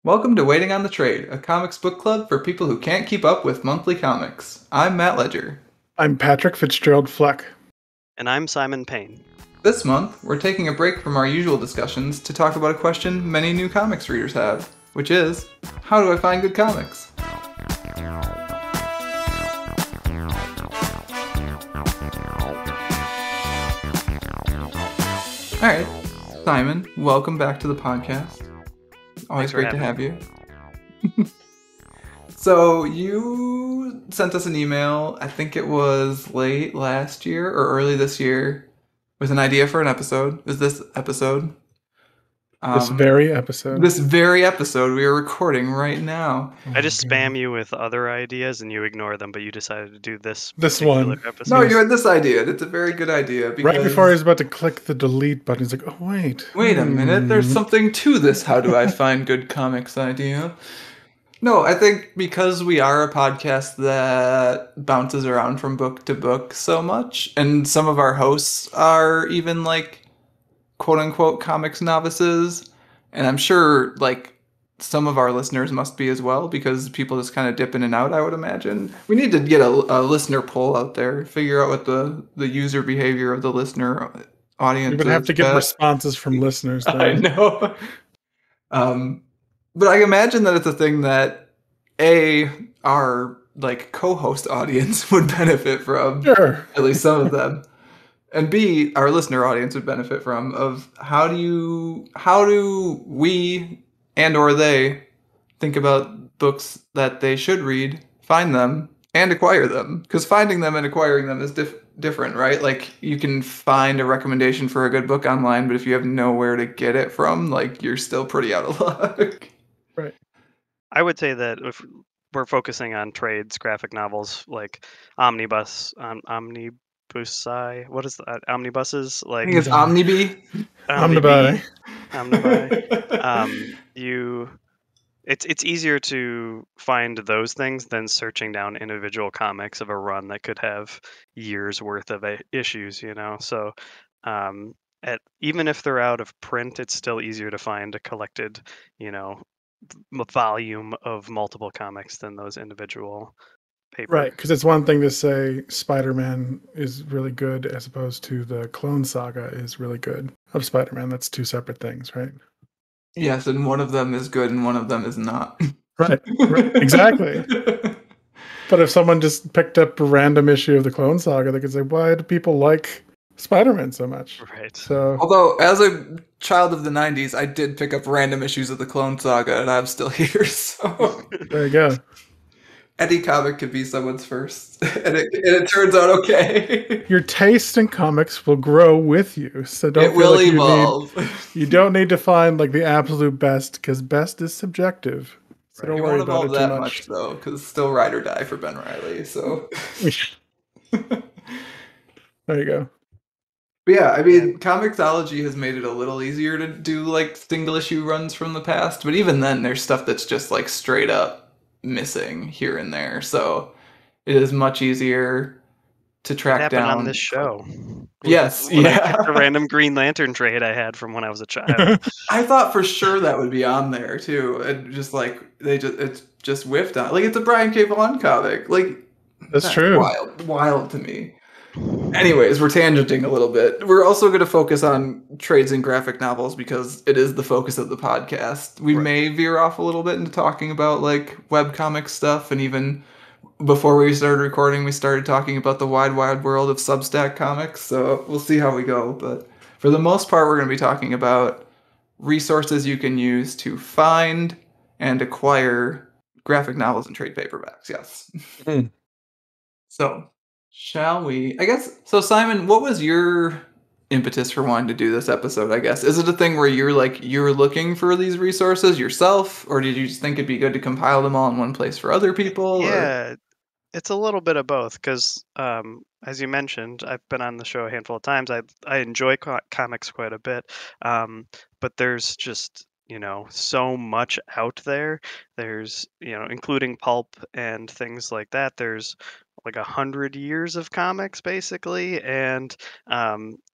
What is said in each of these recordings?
Welcome to Waiting on the Trade, a comics book club for people who can't keep up with monthly comics. I'm Matt Ledger. I'm Patrick Fitzgerald Fleck. And I'm Simon Payne. This month, we're taking a break from our usual discussions to talk about a question many new comics readers have, which is, how do I find good comics? Alright, Simon, welcome back to the podcast. Always great to have you. So you sent us an email, I think it was late last year or early this year, with an idea for an episode. Is this episode? This very episode. This very episode we are recording right now. I just spam you with other ideas and you ignore them, but you decided to do this one. episode. No, you had this idea. It's a very good idea. Because right before he was about to click the delete button, he's like, oh, wait. Wait a minute. There's something to this how do I find good comics idea. No, I think because we are a podcast that bounces around from book to book so much, and some of our hosts are even like quote-unquote comics novices, and I'm sure like some of our listeners must be as well, because people just kind of dip in and out, I would imagine. We need to get a listener poll out there, figure out what the user behavior of the listener audience is. We would have to get responses from listeners, though. I know. But I imagine that it's a thing that our like co-host audience would benefit from. Sure. At least some of them. And B, our listener audience would benefit from, of how do we and or they think about books that they should read, find them, and acquire them? Because finding them and acquiring them is different, right? Like, you can find a recommendation for a good book online, but if you have nowhere to get it from, like, you're still pretty out of luck. Right. I would say that if we're focusing on trades, graphic novels, like omnibuses, what is that? Omnibuses? Like, I think it's Omnibi. Omnibi. It's easier to find those things than searching down individual comics of a run that could have years worth of issues, you know? So even if they're out of print, it's still easier to find a collected, volume of multiple comics than those individual paper. Right, because it's one thing to say Spider-Man is really good as opposed to the Clone Saga is really good of Spider-Man. That's two separate things, right? Yes, and one of them is good and one of them is not. Right. Exactly. But if someone just picked up a random issue of the Clone Saga, they could say, why do people like Spider-Man so much? Right. So, although, as a child of the 90s, I did pick up random issues of the Clone Saga, and I'm still here, so... There you go. Any comic could be someone's first, and it turns out okay. Your taste in comics will grow with you, so don't it feel will like evolve. You don't need to find like the absolute best, because best is subjective. So don't worry about it too that much though, because it's still ride or die for Ben Reilly. So there you go. But yeah, I mean, Comixology has made it a little easier to do like single issue runs from the past, but even then, there's stuff that's just like straight up missing here and there. So it is much easier to track down on this show. Yes, the random Green Lantern trade I had from when I was a child. I thought for sure that would be on there too, and just like it's just whiffed on. Like, it's a Brian K. Vaughan comic. Like, that's true. Wild to me. Anyways, we're tangenting a little bit. We're also going to focus on trades and graphic novels because it is the focus of the podcast. We may veer off a little bit into talking about like webcomic stuff, and even before we started recording, we started talking about the wide world of Substack comics. So we'll see how we go. But for the most part, we're going to be talking about resources you can use to find and acquire graphic novels and trade paperbacks. Yes. So, shall we? I guess, so Simon, what was your impetus for wanting to do this episode, I guess? Is it a thing where you're looking for these resources yourself, or did you just think it'd be good to compile them all in one place for other people? Yeah, it's a little bit of both, because as you mentioned, I've been on the show a handful of times. I enjoy comics quite a bit, but there's just so much out there. There's including pulp and things like that. There's like 100 years of comics basically, and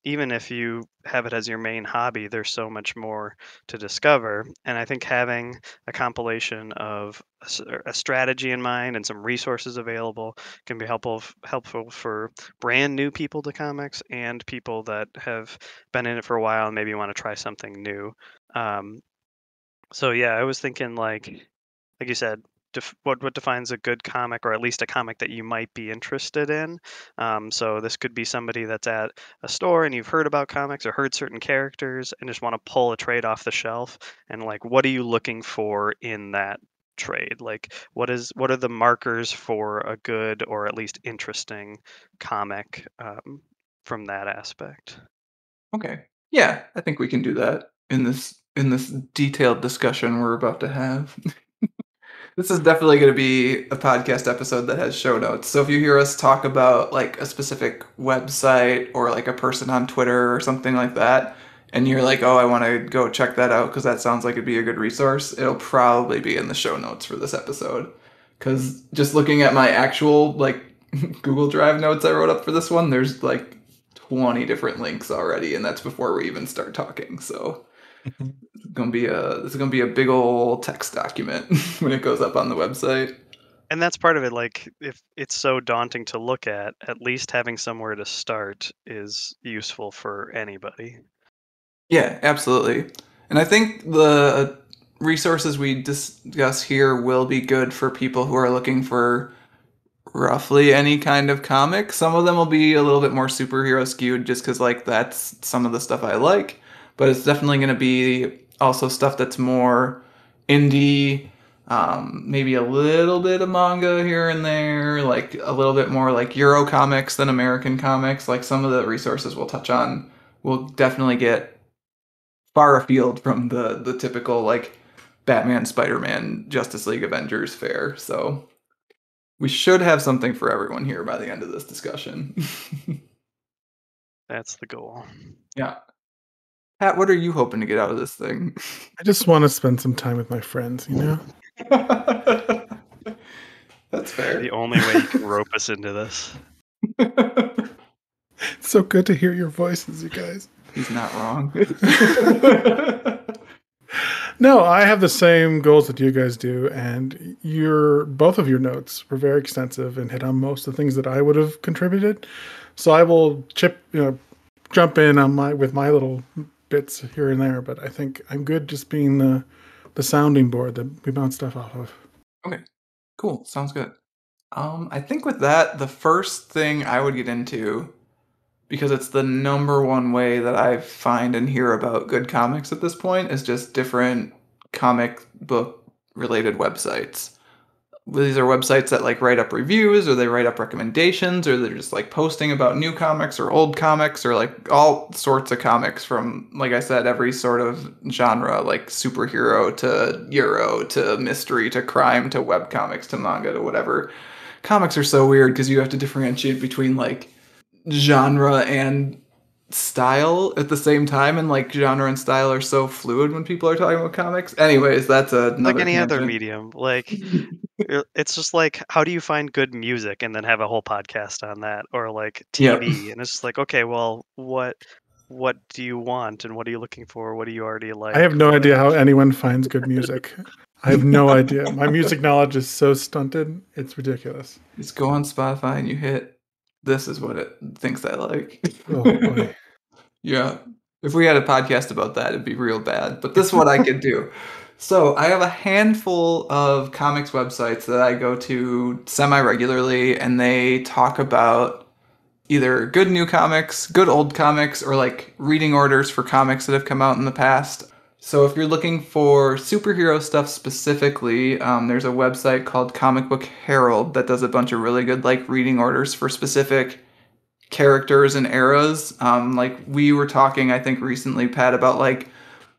even if you have it as your main hobby, there's so much more to discover. And I think having a compilation of a strategy in mind and some resources available can be helpful for brand new people to comics and people that have been in it for a while and maybe want to try something new. um, so yeah, I was thinking like you said, what defines a good comic, or at least a comic that you might be interested in. So this could be somebody that's at a store and you've heard about comics or heard certain characters and just want to pull a trade off the shelf. And like, what are you looking for in that trade? Like, what are the markers for a good or at least interesting comic from that aspect? Okay. Yeah, I think we can do that in this detailed discussion we're about to have. This is definitely going to be a podcast episode that has show notes. So if you hear us talk about like a specific website or like a person on Twitter or something like that, and you're like, "Oh, I want to go check that out because that sounds like it'd be a good resource," it'll probably be in the show notes for this episode. Because just looking at my actual like Google Drive notes I wrote up for this one, there's like 20 different links already, and that's before we even start talking. So this is gonna be a big old text document when it goes up on the website. And that's part of it. Like, if it's so daunting to look at least having somewhere to start is useful for anybody. Yeah, absolutely. And I think the resources we discuss here will be good for people who are looking for roughly any kind of comic. Some of them will be a little bit more superhero skewed just because, like, that's some of the stuff I like. But it's definitely going to be also stuff that's more indie, maybe a little bit of manga here and there, like a little bit more like Euro comics than American comics. Like, some of the resources we'll touch on will definitely get far afield from the typical, like, Batman, Spider-Man, Justice League, Avengers fare. So we should have something for everyone here by the end of this discussion. That's the goal. Yeah. Pat, what are you hoping to get out of this thing? I just want to spend some time with my friends, you know? That's fair. The only way you can rope us into this. It's so good to hear your voices, you guys. He's not wrong. No, I have the same goals that you guys do, and both of your notes were very extensive and hit on most of the things that I would have contributed. So I will jump in on with my little bits here and there, but I think I'm good just being the sounding board that we bounce stuff off of. Okay, cool. Sounds good. I think with that, the first thing I would get into, because it's the number one way that I find and hear about good comics at this point, is just different comic book related websites. These are websites that like write up reviews, or they write up recommendations, or they're just like posting about new comics or old comics, or like all sorts of comics from, like I said, every sort of genre, like superhero to Euro to mystery to crime to webcomics to manga to whatever. Comics are so weird because you have to differentiate between like genre and style at the same time, and like genre and style are so fluid when people are talking about comics. Anyways, that's another Like any tangent. other medium. Like, it's just like, how do you find good music and then have a whole podcast on that? Or like TV, and it's just like, okay, well, what do you want and what are you looking for? What do you already like? I have no idea how anyone finds good music. I have no idea. My music knowledge is so stunted. It's ridiculous. Just go on Spotify and you hit, this is what it thinks I like. Oh, boy. Yeah. If we had a podcast about that, it'd be real bad. But this is what I could do. So I have a handful of comics websites that I go to semi-regularly, and they talk about either good new comics, good old comics, or like reading orders for comics that have come out in the past. So if you're looking for superhero stuff specifically, there's a website called Comic Book Herald that does a bunch of really good like reading orders for specific characters and eras. Like we were talking, I think recently, Pat, about like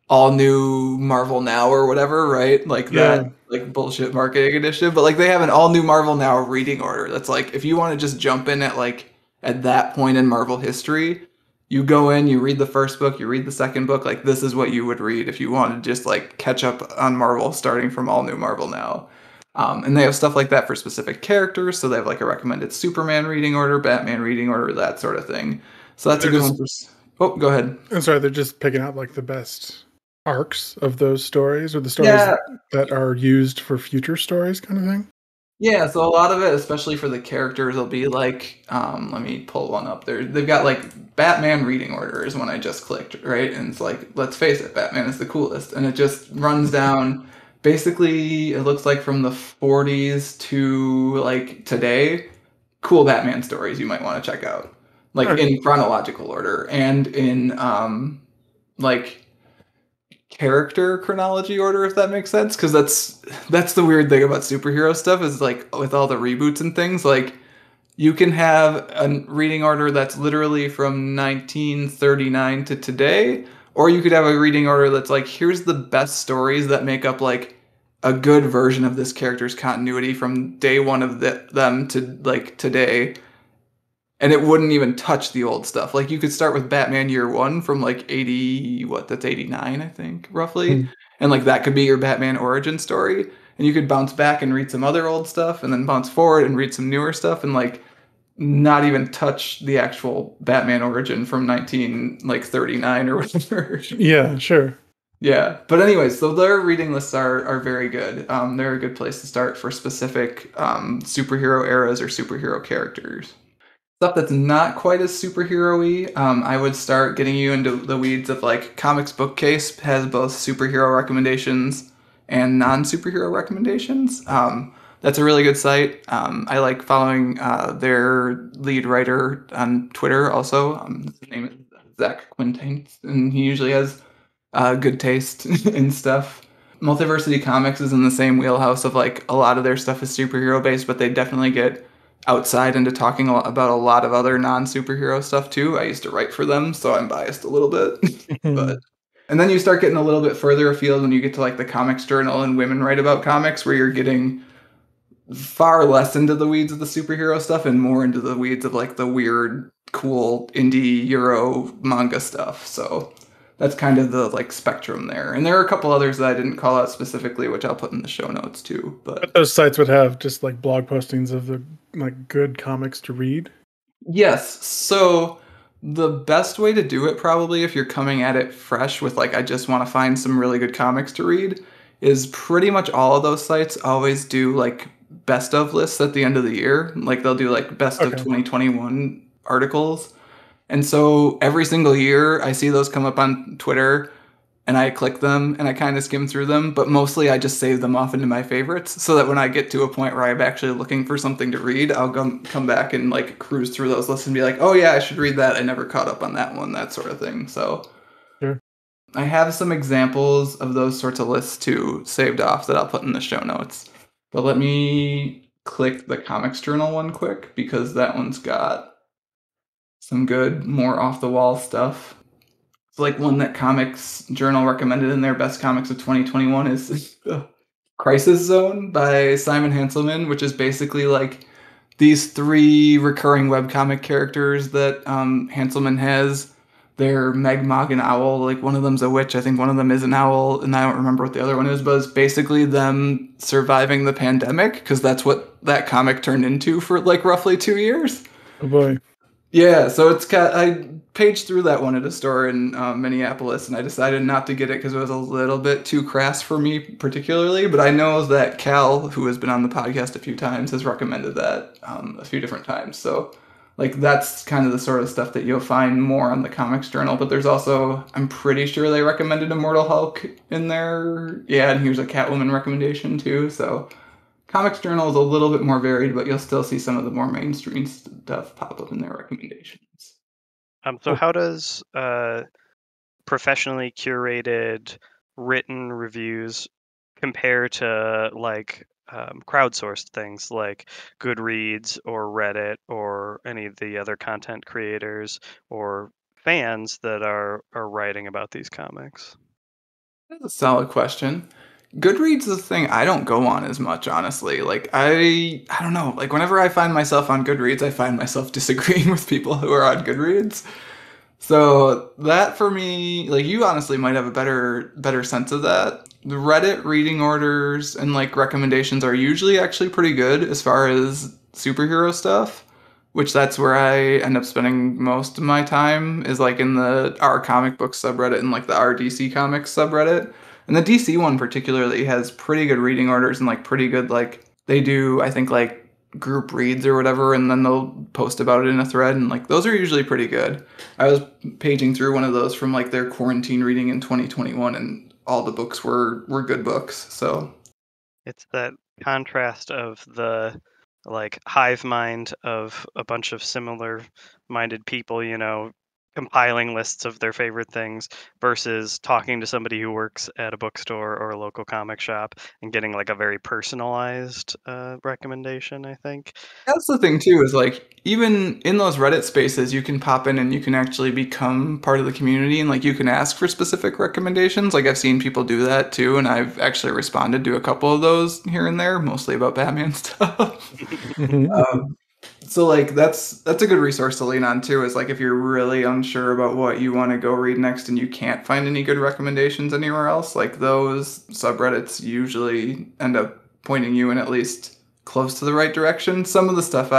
all new Marvel Now or whatever, right? Like that, like bullshit marketing initiative. But like they have an all new Marvel Now reading order. That's like, if you want to just jump in at that point in Marvel history, you go in, you read the first book, you read the second book. Like this is what you would read if you wanted to just like catch up on Marvel starting from all new Marvel Now. And they have stuff like that for specific characters. So they have like a recommended Superman reading order, Batman reading order, that sort of thing. So that's a good one for. Oh, go ahead. I'm sorry, they're just picking out like the best arcs of those stories, or the stories that are used for future stories, kind of thing. Yeah, so a lot of it, especially for the characters, will be like, let me pull one up there. They've got like Batman reading order is one I just clicked, right? And it's like, let's face it, Batman is the coolest. And it just runs down, basically, it looks like from the 40s to like today, cool Batman stories you might want to check out. Like in chronological order and in like character chronology order, if that makes sense, because that's the weird thing about superhero stuff is like with all the reboots and things, like you can have a reading order that's literally from 1939 to today, or you could have a reading order that's like, here's the best stories that make up like a good version of this character's continuity from day one of them to like today. And it wouldn't even touch the old stuff. Like you could start with Batman Year One from like 80, that's 89, I think, roughly. And like that could be your Batman origin story. And you could bounce back and read some other old stuff and then bounce forward and read some newer stuff and like not even touch the actual Batman origin from 1939 or whatever. Yeah, sure. Yeah. But anyways, so their reading lists are very good. They're a good place to start for specific superhero eras or superhero characters. Stuff that's not quite as superhero-y, I would start getting you into the weeds of like Comics Bookcase has both superhero recommendations and non-superhero recommendations. That's a really good site. I like following their lead writer on Twitter also. His name is Zach Quintains, and he usually has good taste in stuff. Multiversity Comics is in the same wheelhouse of like a lot of their stuff is superhero-based, but they definitely get outside into talking about a lot of other non-superhero stuff too. I used to write for them, so I'm biased a little bit. And then you start getting a little bit further afield when you get to like the Comics Journal and Women Write About Comics, where you're getting far less into the weeds of the superhero stuff and more into the weeds of like the weird, cool indie Euro manga stuff. So that's kind of the like spectrum there. And there are a couple others that I didn't call out specifically, which I'll put in the show notes too. But those sites would have just like blog postings of the like good comics to read. Yes. So the best way to do it, probably if you're coming at it fresh with like, I just want to find some really good comics to read, is pretty much all of those sites always do like best of lists at the end of the year. Like they'll do like best of 2021 articles. And so every single year I see those come up on Twitter and I click them and I kind of skim through them, but mostly I just save them off into my favorites so that when I get to a point where I'm actually looking for something to read, I'll come back and like cruise through those lists and be like, oh yeah, I should read that. I never caught up on that one, that sort of thing. So sure. I have some examples of those sorts of lists too saved off that I'll put in the show notes. But let me click the Comics Journal one quick because that one's got some good, more off-the-wall stuff. It's like one that Comics Journal recommended in their best comics of 2021 is Crisis Zone by Simon Hanselman, which is basically like these 3 recurring webcomic characters that Hanselman has. They're Meg, Mog, and Owl. Like one of them's a witch. I think one of them is an owl, and I don't remember what the other one is, but it's basically them surviving the pandemic because that's what that comic turned into for like roughly 2 years. Oh boy. Yeah, so I paged through that one at a store in Minneapolis, and I decided not to get it because it was a little bit too crass for me particularly, but I know that Cal, who has been on the podcast a few times, has recommended that a few different times. So like that's kind of the sort of stuff that you'll find more on the Comics Journal, but there's also, I'm pretty sure they recommended Immortal Hulk in there. Yeah, and here's a Catwoman recommendation too, so Comics Journal is a little bit more varied, but you'll still see some of the more mainstream stuff pop up in their recommendations. So how does professionally curated written reviews compare to like crowdsourced things like Goodreads or Reddit or any of the other content creators or fans that are writing about these comics? That's a solid question. Goodreads is a thing I don't go on as much, honestly. Like I don't know. Like whenever I find myself on Goodreads, I find myself disagreeing with people who are on Goodreads. So that for me, like you honestly might have a better sense of that. The Reddit reading orders and like recommendations are usually actually pretty good as far as superhero stuff, which that's where I end up spending most of my time is like in the R comic book subreddit and like the RDC comics subreddit. And the DC one particularly has pretty good reading orders and like pretty good like they do I think like group reads or whatever and then they'll post about it in a thread and like those are usually pretty good. I was paging through one of those from like their quarantine reading in 2021 and all the books were good books. So It's that contrast of the like hive mind of a bunch of similar minded people, compiling lists of their favorite things versus talking to somebody who works at a bookstore or a local comic shop and getting like a very personalized recommendation, I think. that's the thing too, is like even in those Reddit spaces, you can pop in and you can actually become part of the community and like you can ask for specific recommendations. Like I've seen people do that too, and I've actually responded to a couple of those here and there, mostly about Batman stuff. um, so like that's a good resource to lean on too, is like if you're really unsure about what you want to go read next and you can't find any good recommendations anywhere else, like those subreddits usually end up pointing you in at least close to the right direction. Some of the stuff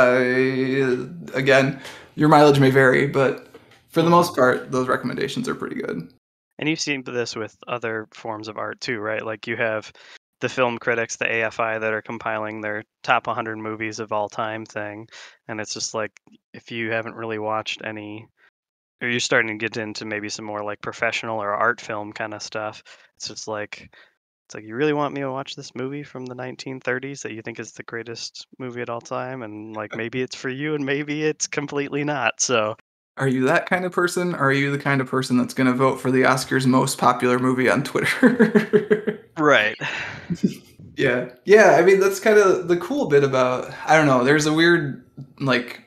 again, your mileage may vary, but for the most part, those recommendations are pretty good. And you've seen this with other forms of art too, right? Like you have the film critics, the AFI, that are compiling their top 100 movies of all time thing. And it's just like, if you haven't really watched any, or you're starting to get into maybe some more like professional or art film kind of stuff, it's like, you really want me to watch this movie from the 1930s that you think is the greatest movie at all time? And like, maybe it's for you and maybe it's completely not. So, Are you that kind of person, or are you the kind of person that's going to vote for the Oscars most popular movie on Twitter? right. Yeah. Yeah, I mean that's kind of the cool bit about I don't know, there's a weird like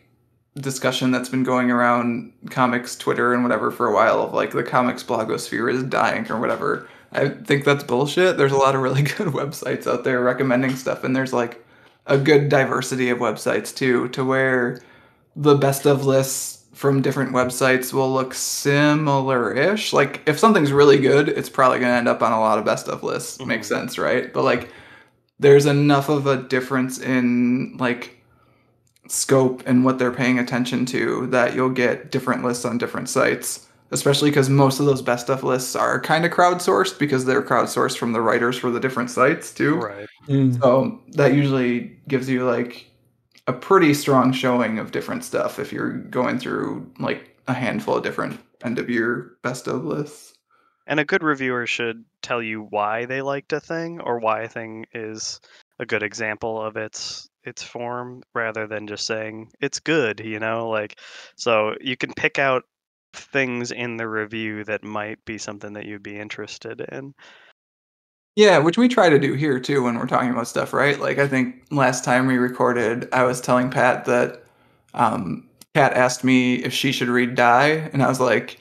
discussion that's been going around comics Twitter and whatever for a while of like the comics blogosphere is dying or whatever. I think that's bullshit. There's a lot of really good websites out there recommending stuff and there's like a good diversity of websites too to where the best of lists from different websites will look similar-ish. Like if something's really good, it's probably going to end up on a lot of best of lists. Makes sense, right? But like there's enough of a difference in like scope and what they're paying attention to that you'll get different lists on different sites, especially because most of those best of lists are kind of crowdsourced because they're crowdsourced from the writers for the different sites too. Right. So that usually gives you like a pretty strong showing of different stuff if you're going through like a handful of different end of year best of lists. And a good reviewer should tell you why they liked a thing or why a thing is a good example of its form rather than just saying it's good, like so you can pick out things in the review that might be something that you'd be interested in. Yeah, which we try to do here too when we're talking about stuff, right? Like I think last time we recorded, I was telling Pat that Pat asked me if she should read Die, and I was like,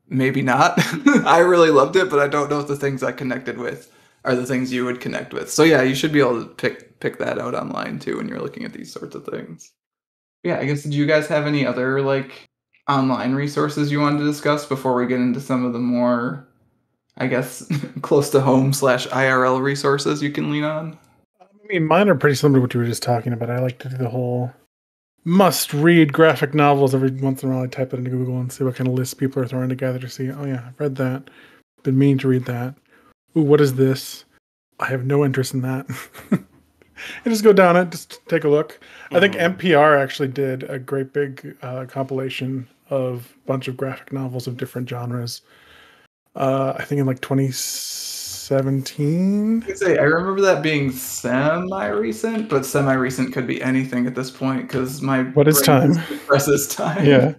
maybe not. I really loved it, but I don't know if the things I connected with are the things you would connect with. So yeah, you should be able to pick that out online too when you're looking at these sorts of things. Yeah, I guess did you guys have any other like online resources you wanted to discuss before we get into some of the more I guess close to home / IRL resources you can lean on? I mean, mine are pretty similar to what you were just talking about. I like to do the whole must-read graphic novels. Every once in a while, I type it into Google and see what kind of lists people are throwing together to see, oh yeah, I've read that. Been meaning to read that. Ooh, what is this? I have no interest in that. And just go down it, just take a look. I think NPR actually did a great big compilation of a bunch of graphic novels of different genres. I think in like 2017. I remember that being semi-recent, but semi-recent could be anything at this point because my what is time? Presses time. Yeah.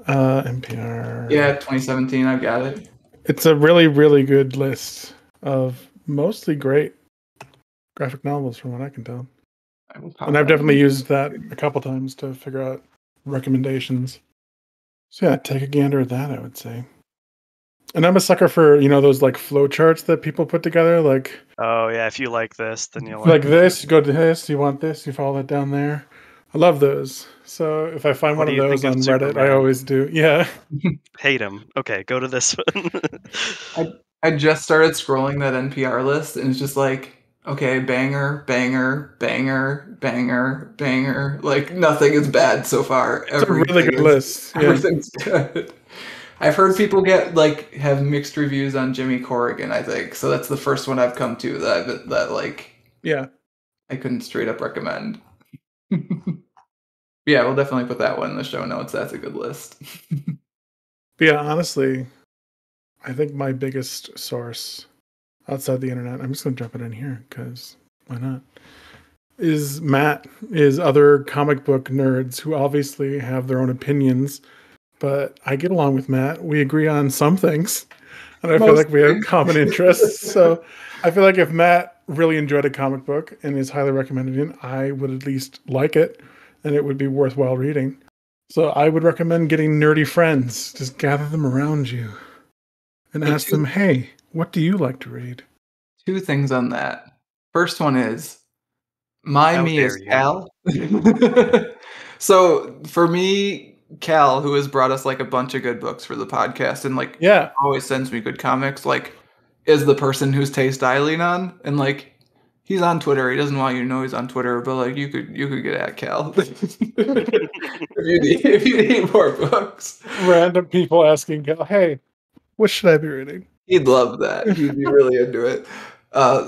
NPR. Yeah, 2017. I've got it. It's a really, really good list of mostly great graphic novels, from what I can tell. And I've definitely used that a couple times to figure out recommendations. So yeah, take a gander at that, I would say. And I'm a sucker for, those like flow charts that people put together. Like, oh yeah, if you like this, then you'll like this, you go to this, you want this, you follow that down there. I love those. So if I find What one do of you those think on of Reddit, I Superman? always do. Yeah. Hate him. Okay, go to this one. I just started scrolling that NPR list, and it's just like, okay, banger, banger, banger, banger, banger. Like nothing is bad so far. It's a really good list. Yeah. Everything's good. I've heard people have mixed reviews on Jimmy Corrigan, I think. So that's the first one I've come to that like Yeah. I couldn't straight up recommend. Yeah, we'll definitely put that one in the show notes. That's a good list. But yeah, honestly, I think my biggest source outside the internet, I'm just going to jump it in here because why not? Is Matt, is other comic book nerds who obviously have their own opinions, but I get along with Matt. We agree on some things, and I feel like we have Mostly. common interests. So I feel like if Matt really enjoyed a comic book and is highly recommended it, I would at least like it, and it would be worthwhile reading. So I would recommend getting nerdy friends. Just gather them around you and So ask them, hey, what do you like to read? two things on that. First one is my How me dare is you. Cal. So for me, Cal, who has brought us like a bunch of good books for the podcast and like Yeah. always sends me good comics, like is the person whose taste I lean on. And like he's on Twitter. He doesn't want you to know he's on Twitter, but like you could get at Cal if you need more books. Random people asking, hey, what should I be reading? He'd love that. He'd be really into it.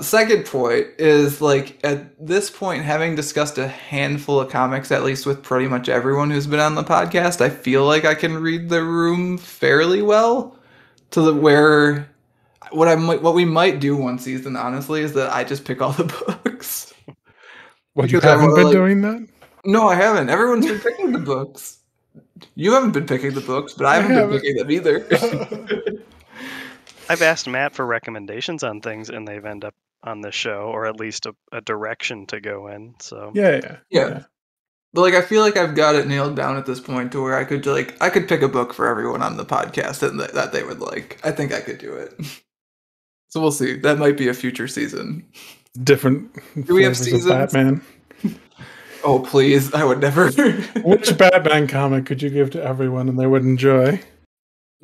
Second point is like at this point, having discussed a handful of comics, at least with pretty much everyone who's been on the podcast, I feel like I can read the room fairly well. To the where what we might do one season, honestly, is that I just pick all the books. What, you Because I haven't want to been like. doing that? No, I haven't. Everyone's been picking the books. You haven't been picking the books, but I haven't been picking them either. I've asked Matt for recommendations on things, and they've ended up on this show, or at least a direction to go in. So Yeah. But like I feel like I've got it nailed down at this point to where I could pick a book for everyone on the podcast that they would like. I think I could do it. So we'll see. That might be a future season. Different Do we have flavors of seasons? Batman. Oh please, I would never. Which Batman comic could you give to everyone and they would enjoy?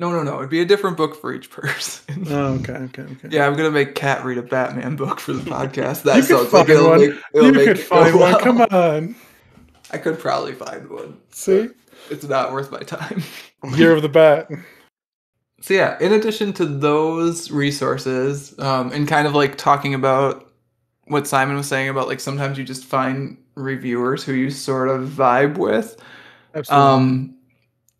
No. It'd be a different book for each person. Oh, okay. Yeah, I'm gonna make Kat read a Batman book for the podcast. You could find one. You could find one. Come on. I could probably find one. See? It's not worth my time. Year of the Bat. So yeah, in addition to those resources, and kind of like talking about what Simon was saying about like sometimes you just find reviewers who you sort of vibe with. Absolutely.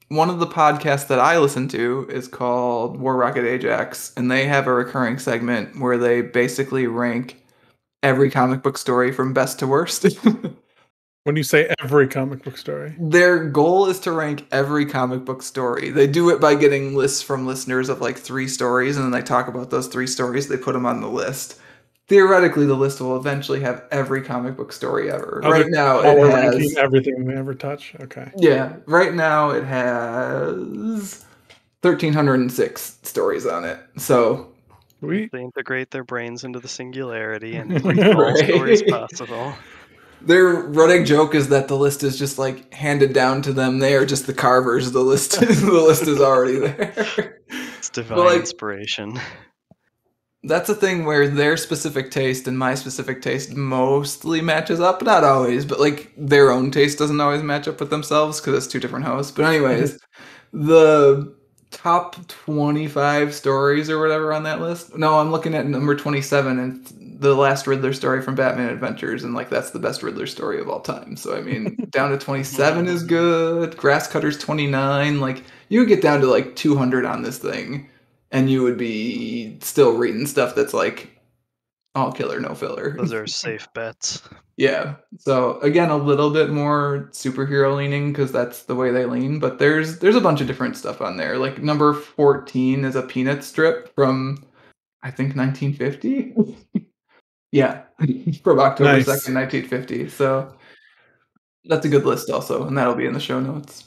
One of the podcasts that I listen to is called War Rocket Ajax, and they have a recurring segment where they basically rank every comic book story from best to worst. When you say every comic book story. Their goal is to rank every comic book story. They do it by getting lists from listeners of like 3 stories, and then they talk about those 3 stories. They put them on the list. Theoretically, the list will eventually have every comic book story ever. Right now, it has ranking everything we ever touch. Okay. Yeah, right now it has 1,306 stories on it. So We they integrate their brains into the singularity and read all stories possible. Their running joke is that the list is just like handed down to them. They are just the carvers. The list, the list is already there. It's divine inspiration. That's a thing where their specific taste and my specific taste mostly matches up. Not always, but like their own taste doesn't always match up with themselves because it's 2 different hosts. But anyways, the top 25 stories or whatever on that list. No, I'm looking at number 27 and the last Riddler story from Batman Adventures, and like that's the best Riddler story of all time. So I mean, down to 27 is good. Grasscutter's 29. Like you would get down to like 200 on this thing, and you would be still reading stuff that's like all killer, no filler. Those are safe bets. Yeah. So again, a little bit more superhero leaning because that's the way they lean. But there's a bunch of different stuff on there. Like number 14 is a peanut strip from I think 1950. Yeah, from October 2nd, 1950. So that's a good list also, and that'll be in the show notes.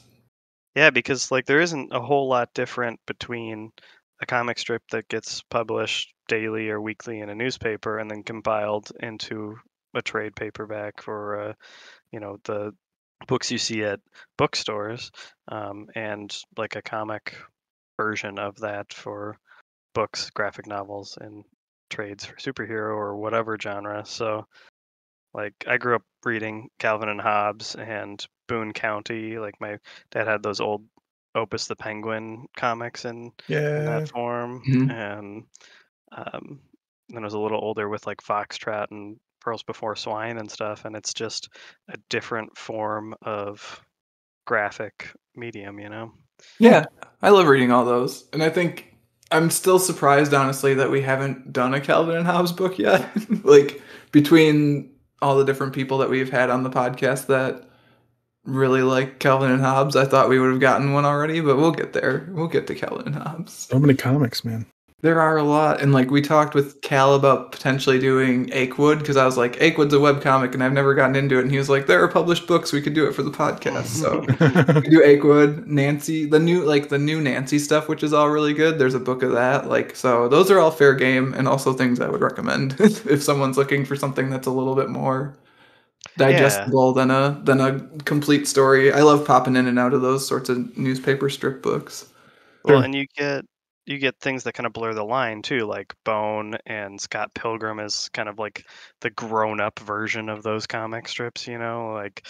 Yeah, because like there isn't a whole lot different between a comic strip that gets published daily or weekly in a newspaper and then compiled into a trade paperback for the books you see at bookstores, and like a comic version of that for books, graphic novels, and trades for superhero or whatever genre. So, like, I grew up reading Calvin and Hobbes and Boone County. Like, my dad had those old Opus the Penguin comics in that Yeah. form, Mhm. and then I was a little older with like Foxtrot and Pearls Before Swine and stuff, and it's just a different form of graphic medium, you know? Yeah. Yeah, I love reading all those, and I think I'm still surprised, honestly, that we haven't done a Calvin and Hobbes book yet. Like, between all the different people that we've had on the podcast that really like Calvin and Hobbes, I thought we would have gotten one already, but we'll get there. We'll get to Calvin and Hobbes. So many comics, man. There are a lot, and like we talked with Cal about potentially doing Achewood because I was like, Achewood's a webcomic, and I've never gotten into it, and he was like, there are published books, we could do it for the podcast. So we do Achewood, Nancy, the new Nancy stuff, which is all really good. There's a book of that, like so. Those are all fair game, and also things I would recommend if someone's looking for something that's a little bit more Yeah. digestible than a complete story. I love popping in and out of those sorts of newspaper strip books. Well, Sure. and you get things that kind of blur the line too, like Bone and Scott Pilgrim is kind of like the grown-up version of those comic strips, you know, like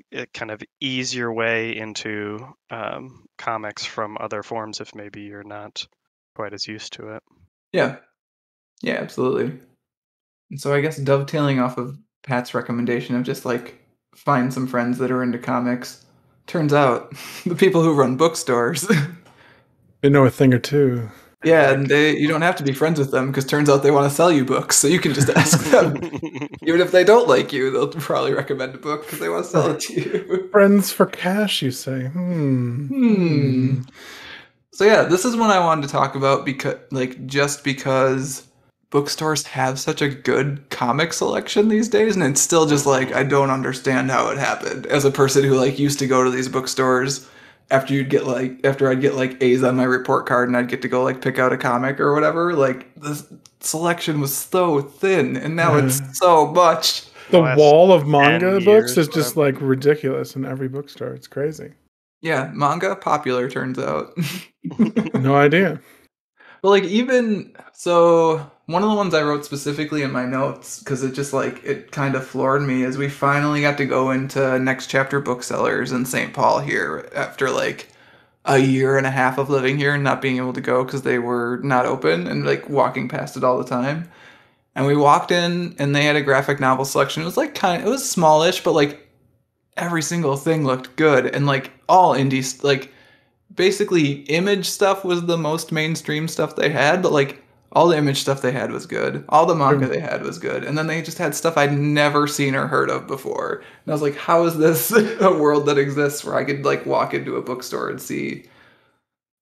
it kind of ease your way into comics from other forms if maybe you're not quite as used to it. Yeah, yeah, absolutely. And so I guess dovetailing off of Pat's recommendation of just like find some friends that are into comics, turns out the people who run bookstores, They know a thing or two. yeah, Like and you don't have to be friends with them because turns out they want to sell you books, so you can just ask them. Even if they don't like you, they'll probably recommend a book because they want to sell it to you. Friends for cash, you say? Hmm. So yeah, this is one I wanted to talk about because just because bookstores have such a good comic selection these days, and it's still just like I don't understand how it happened. As a person who like used to go to these bookstores after I'd get like A's on my report card and I'd get to go like pick out a comic or whatever, like the selection was so thin and now it's so much. The last wall of 10 manga books years, is just whatever. like ridiculous in every bookstore. It's crazy. Yeah, manga popular turns out. No idea. But like even so, one of the ones I wrote specifically in my notes because it just like it kind of floored me is we finally got to go into Next Chapter Booksellers in St. Paul here after like a year and a half of living here and not being able to go because they were not open and like walking past it all the time. And we walked in and they had a graphic novel selection. It was like it was smallish, but like every single thing looked good and like all indie like basically image stuff was the most mainstream stuff they had, but like all the image stuff they had was good. All the manga they had was good. And then they just had stuff I'd never seen or heard of before. And I was like, how is this a world that exists where I could like walk into a bookstore and see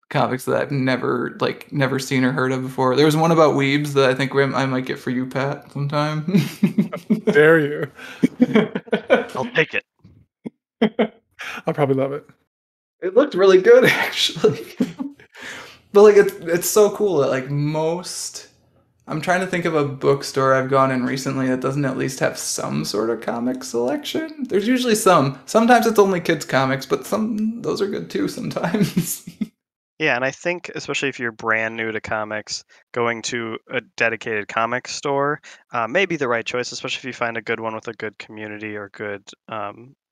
comics that I've never seen or heard of before. There was one about weebs that I think I might get for you, Pat, sometime. Dare you? I'll take it. I'll probably love it. It looked really good, actually. But like it's so cool that like most I'm trying to think of a bookstore I've gone in recently that doesn't at least have some sort of comic selection. There's usually some. Sometimes it's only kids comics, but those are good too sometimes. Yeah, and I think especially if you're brand new to comics, going to a dedicated comic store may be the right choice, especially if you find a good one with a good community or good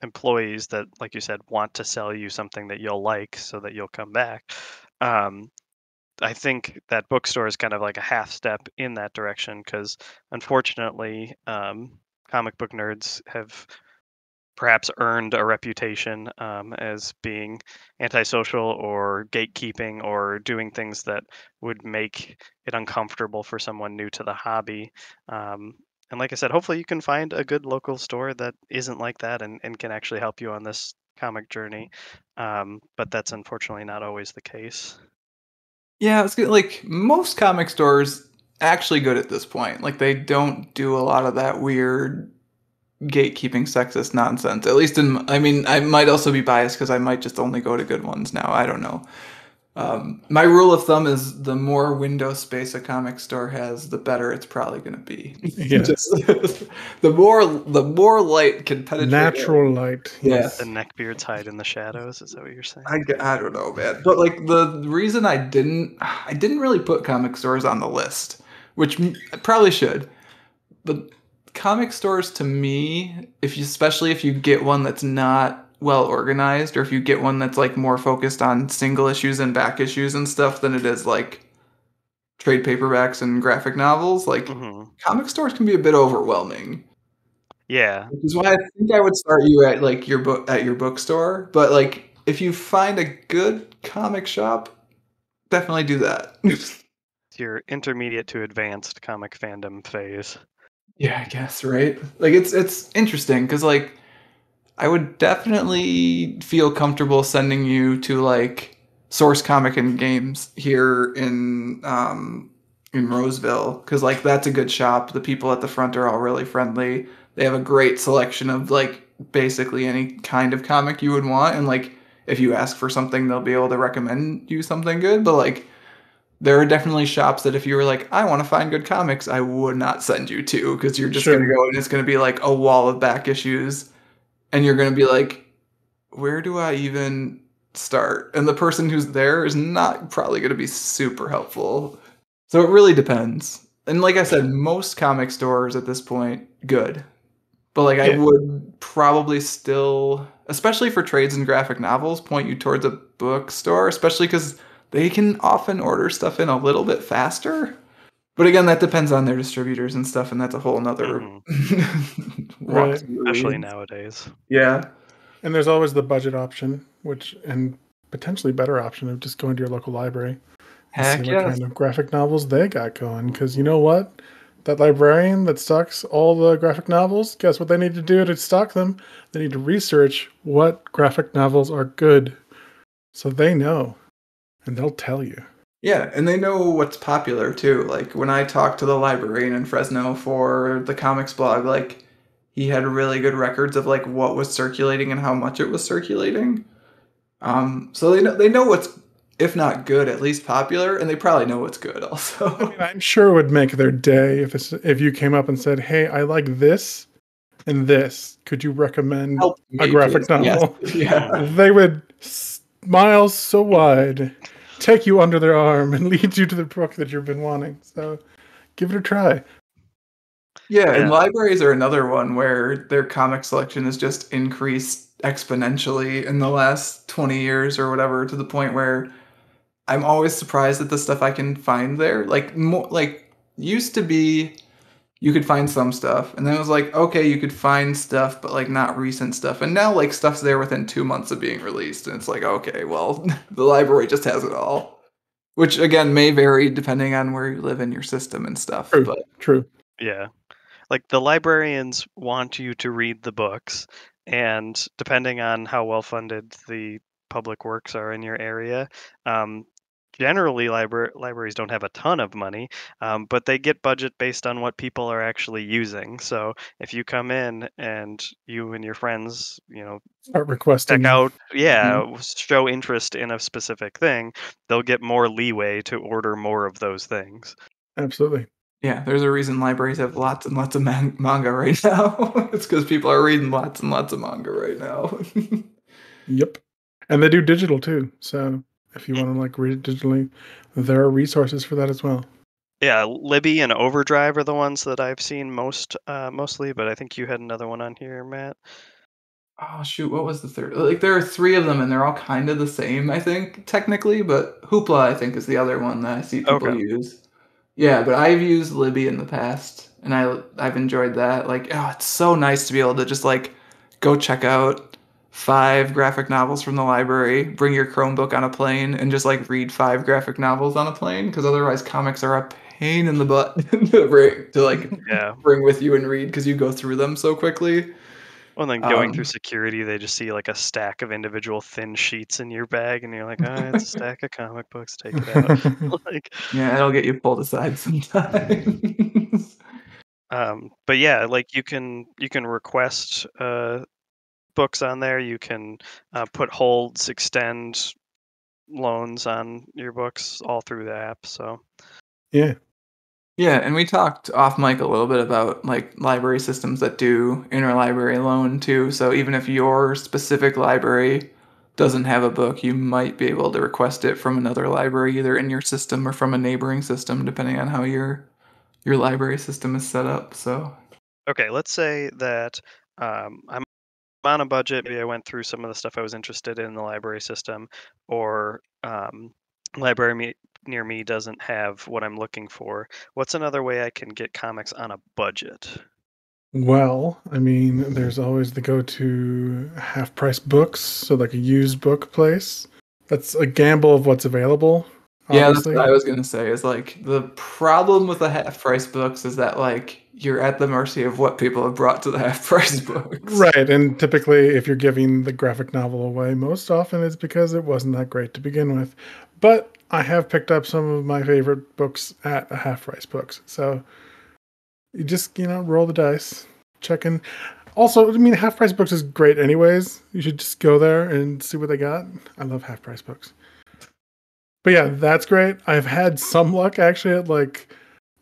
employees that, like you said, want to sell you something that you'll like so that you'll come back. Um, I think that bookstore is kind of like a half step in that direction because unfortunately, comic book nerds have perhaps earned a reputation as being antisocial or gatekeeping or doing things that would make it uncomfortable for someone new to the hobby. And like I said, hopefully you can find a good local store that isn't like that and can actually help you on this comic journey. But that's unfortunately not always the case. Yeah, it's good. Like most comic stores actually good at this point. Like they don't do a lot of that weird gatekeeping sexist nonsense. At least I mean, I might also be biased because I might just only go to good ones now. I don't know. My rule of thumb is the more window space a comic store has, the better it's probably going to be. Yes. Just, the more light can penetrate. Natural light. Yeah. The neckbeards hide in the shadows. Is that what you're saying? I don't know, man. But like the reason I didn't really put comic stores on the list, which I probably should. But comic stores to me, especially if you get one that's not well organized, or if you get one that's like more focused on single issues and back issues and stuff than it is like trade paperbacks and graphic novels, like comic stores can be a bit overwhelming. Yeah. Which is why I think I would start you at like your bookstore. But like if you find a good comic shop, definitely do that. It's your intermediate to advanced comic fandom phase. Yeah, I guess, right? Like it's interesting because like I would definitely feel comfortable sending you to like Source Comic and Games here in Roseville because like that's a good shop. The people at the front are all really friendly. They have a great selection of like basically any kind of comic you would want, and like if you ask for something, they'll be able to recommend you something good. But like there are definitely shops that if you were like, I want to find good comics, I would not send you to because you're just gonna Sure. go and it's gonna be like a wall of back issues, and you're gonna be like, where do I even start? And the person who's there is not probably gonna be super helpful. So it really depends. And like I said, most comic stores at this point, good. But like I Yeah. would probably still, especially for trades and graphic novels, point you towards a bookstore, especially because they can often order stuff in a little bit faster. But again, that depends on their distributors and stuff, and that's a whole nother walk Right. through the Especially weeds. nowadays. Yeah. And there's always the budget option, and potentially better option of just going to your local library and see Heck what yes. kind of graphic novels they got going. Because you know what? That librarian that stocks all the graphic novels, guess what they need to do to stock them? They need to research what graphic novels are good. So they know, and they'll tell you. Yeah, and they know what's popular too. Like when I talked to the librarian in Fresno for the comics blog, like he had really good records of like what was circulating and how much it was circulating. So they know what's, if not good, at least popular, and they probably know what's good also. I mean, I'm sure it would make their day if you came up and said, "Hey, I like this and this. Could you recommend Help a me, graphic please. Yes. novel?" Yeah. They would smile so wide, take you under their arm, and lead you to the book that you've been wanting. So give it a try. Yeah, and Yeah. libraries are another one where their comic selection has just increased exponentially in the last 20 years or whatever, to the point where I'm always surprised at the stuff I can find there. Like more like used to be you could find some stuff, and then it was like, okay, you could find stuff, but like not recent stuff. And now like stuff's there within 2 months of being released, and it's like, okay, well, the library just has it all. Which again may vary depending on where you live in your system and stuff. True. But True. Yeah. Like the librarians want you to read the books, and depending on how well funded the public works are in your area, um, generally libraries don't have a ton of money, but they get budget based on what people are actually using. So if you come in and you and your friends, Start check requesting. out, mhm. show interest in a specific thing, they'll get more leeway to order more of those things. Absolutely. Yeah, there's a reason libraries have lots and lots of manga right now. It's because people are reading lots and lots of manga right now. Yep. And they do digital too. So if you want to like read it digitally, there are resources for that as well. Yeah, Libby and Overdrive are the ones that I've seen mostly, but I think you had another one on here, Matt. Oh shoot, what was the third? Like there are three of them and they're all kind of the same, I think, technically, but Hoopla I think is the other one that I see people Okay. use. Yeah, but I've used Libby in the past and I've enjoyed that. Like, oh, it's so nice to be able to just like go check out 5 graphic novels from the library, bring your Chromebook on a plane and just like read 5 graphic novels on a plane because otherwise comics are a pain in the butt to like Yeah. bring with you and read because you go through them so quickly. Well, then going through Um, security, they just see like a stack of individual thin sheets in your bag, and you're like, "Oh, it's a stack of comic books. Take it out." Like, yeah, it'll get you pulled aside sometimes. but yeah, like you can request books on there. You can put holds, extend loans on your books all through the app. So Yeah. Yeah, and we talked off mic a little bit about like library systems that do interlibrary loan too. So even if your specific library doesn't have a book, you might be able to request it from another library, either in your system or from a neighboring system, depending on how your library system is set up. So okay, let's say that I'm on a budget. Maybe I went through some of the stuff I was interested in the library system, or near me doesn't have what I'm looking for. What's another way I can get comics on a budget? Well, I mean, there's always the go-to half-price books, so like a used book place. That's a gamble of what's available, yeah, that's what obviously. I was gonna say. Is like the problem with the half price books is that like you're at the mercy of what people have brought to the half price books. Right, and typically if you're giving the graphic novel away, most often it's because it wasn't that great to begin with. But I have picked up some of my favorite books at a half-price books. So you just, roll the dice, check in. Also, I mean, half-price books is great anyways. You should just go there and see what they got. I love half-price books. But yeah, that's great. I've had some luck actually at like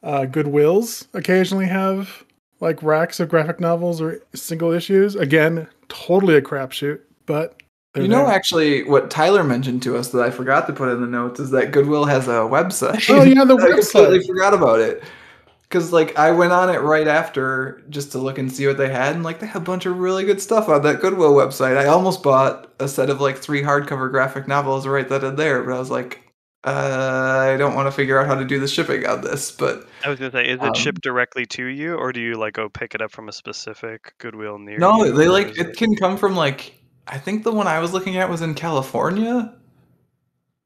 Goodwills occasionally have like racks of graphic novels or single issues. Again, totally a crapshoot, but You know, actually, what Tyler mentioned to us that I forgot to put in the notes is that Goodwill has a website. Oh yeah, the I completely website. forgot about it. Because, like, I went on it right after just to look and see what they had, and, like, they have a bunch of really good stuff on that Goodwill website. I almost bought a set of, like, 3 hardcover graphic novels right then and there, but I was like, I don't want to figure out how to do the shipping on this, but, I was gonna say, is it um, shipped directly to you, or do you like go pick it up from a specific Goodwill near no, you, they, or like, is it it? can come from, like, I think the one I was looking at was in California.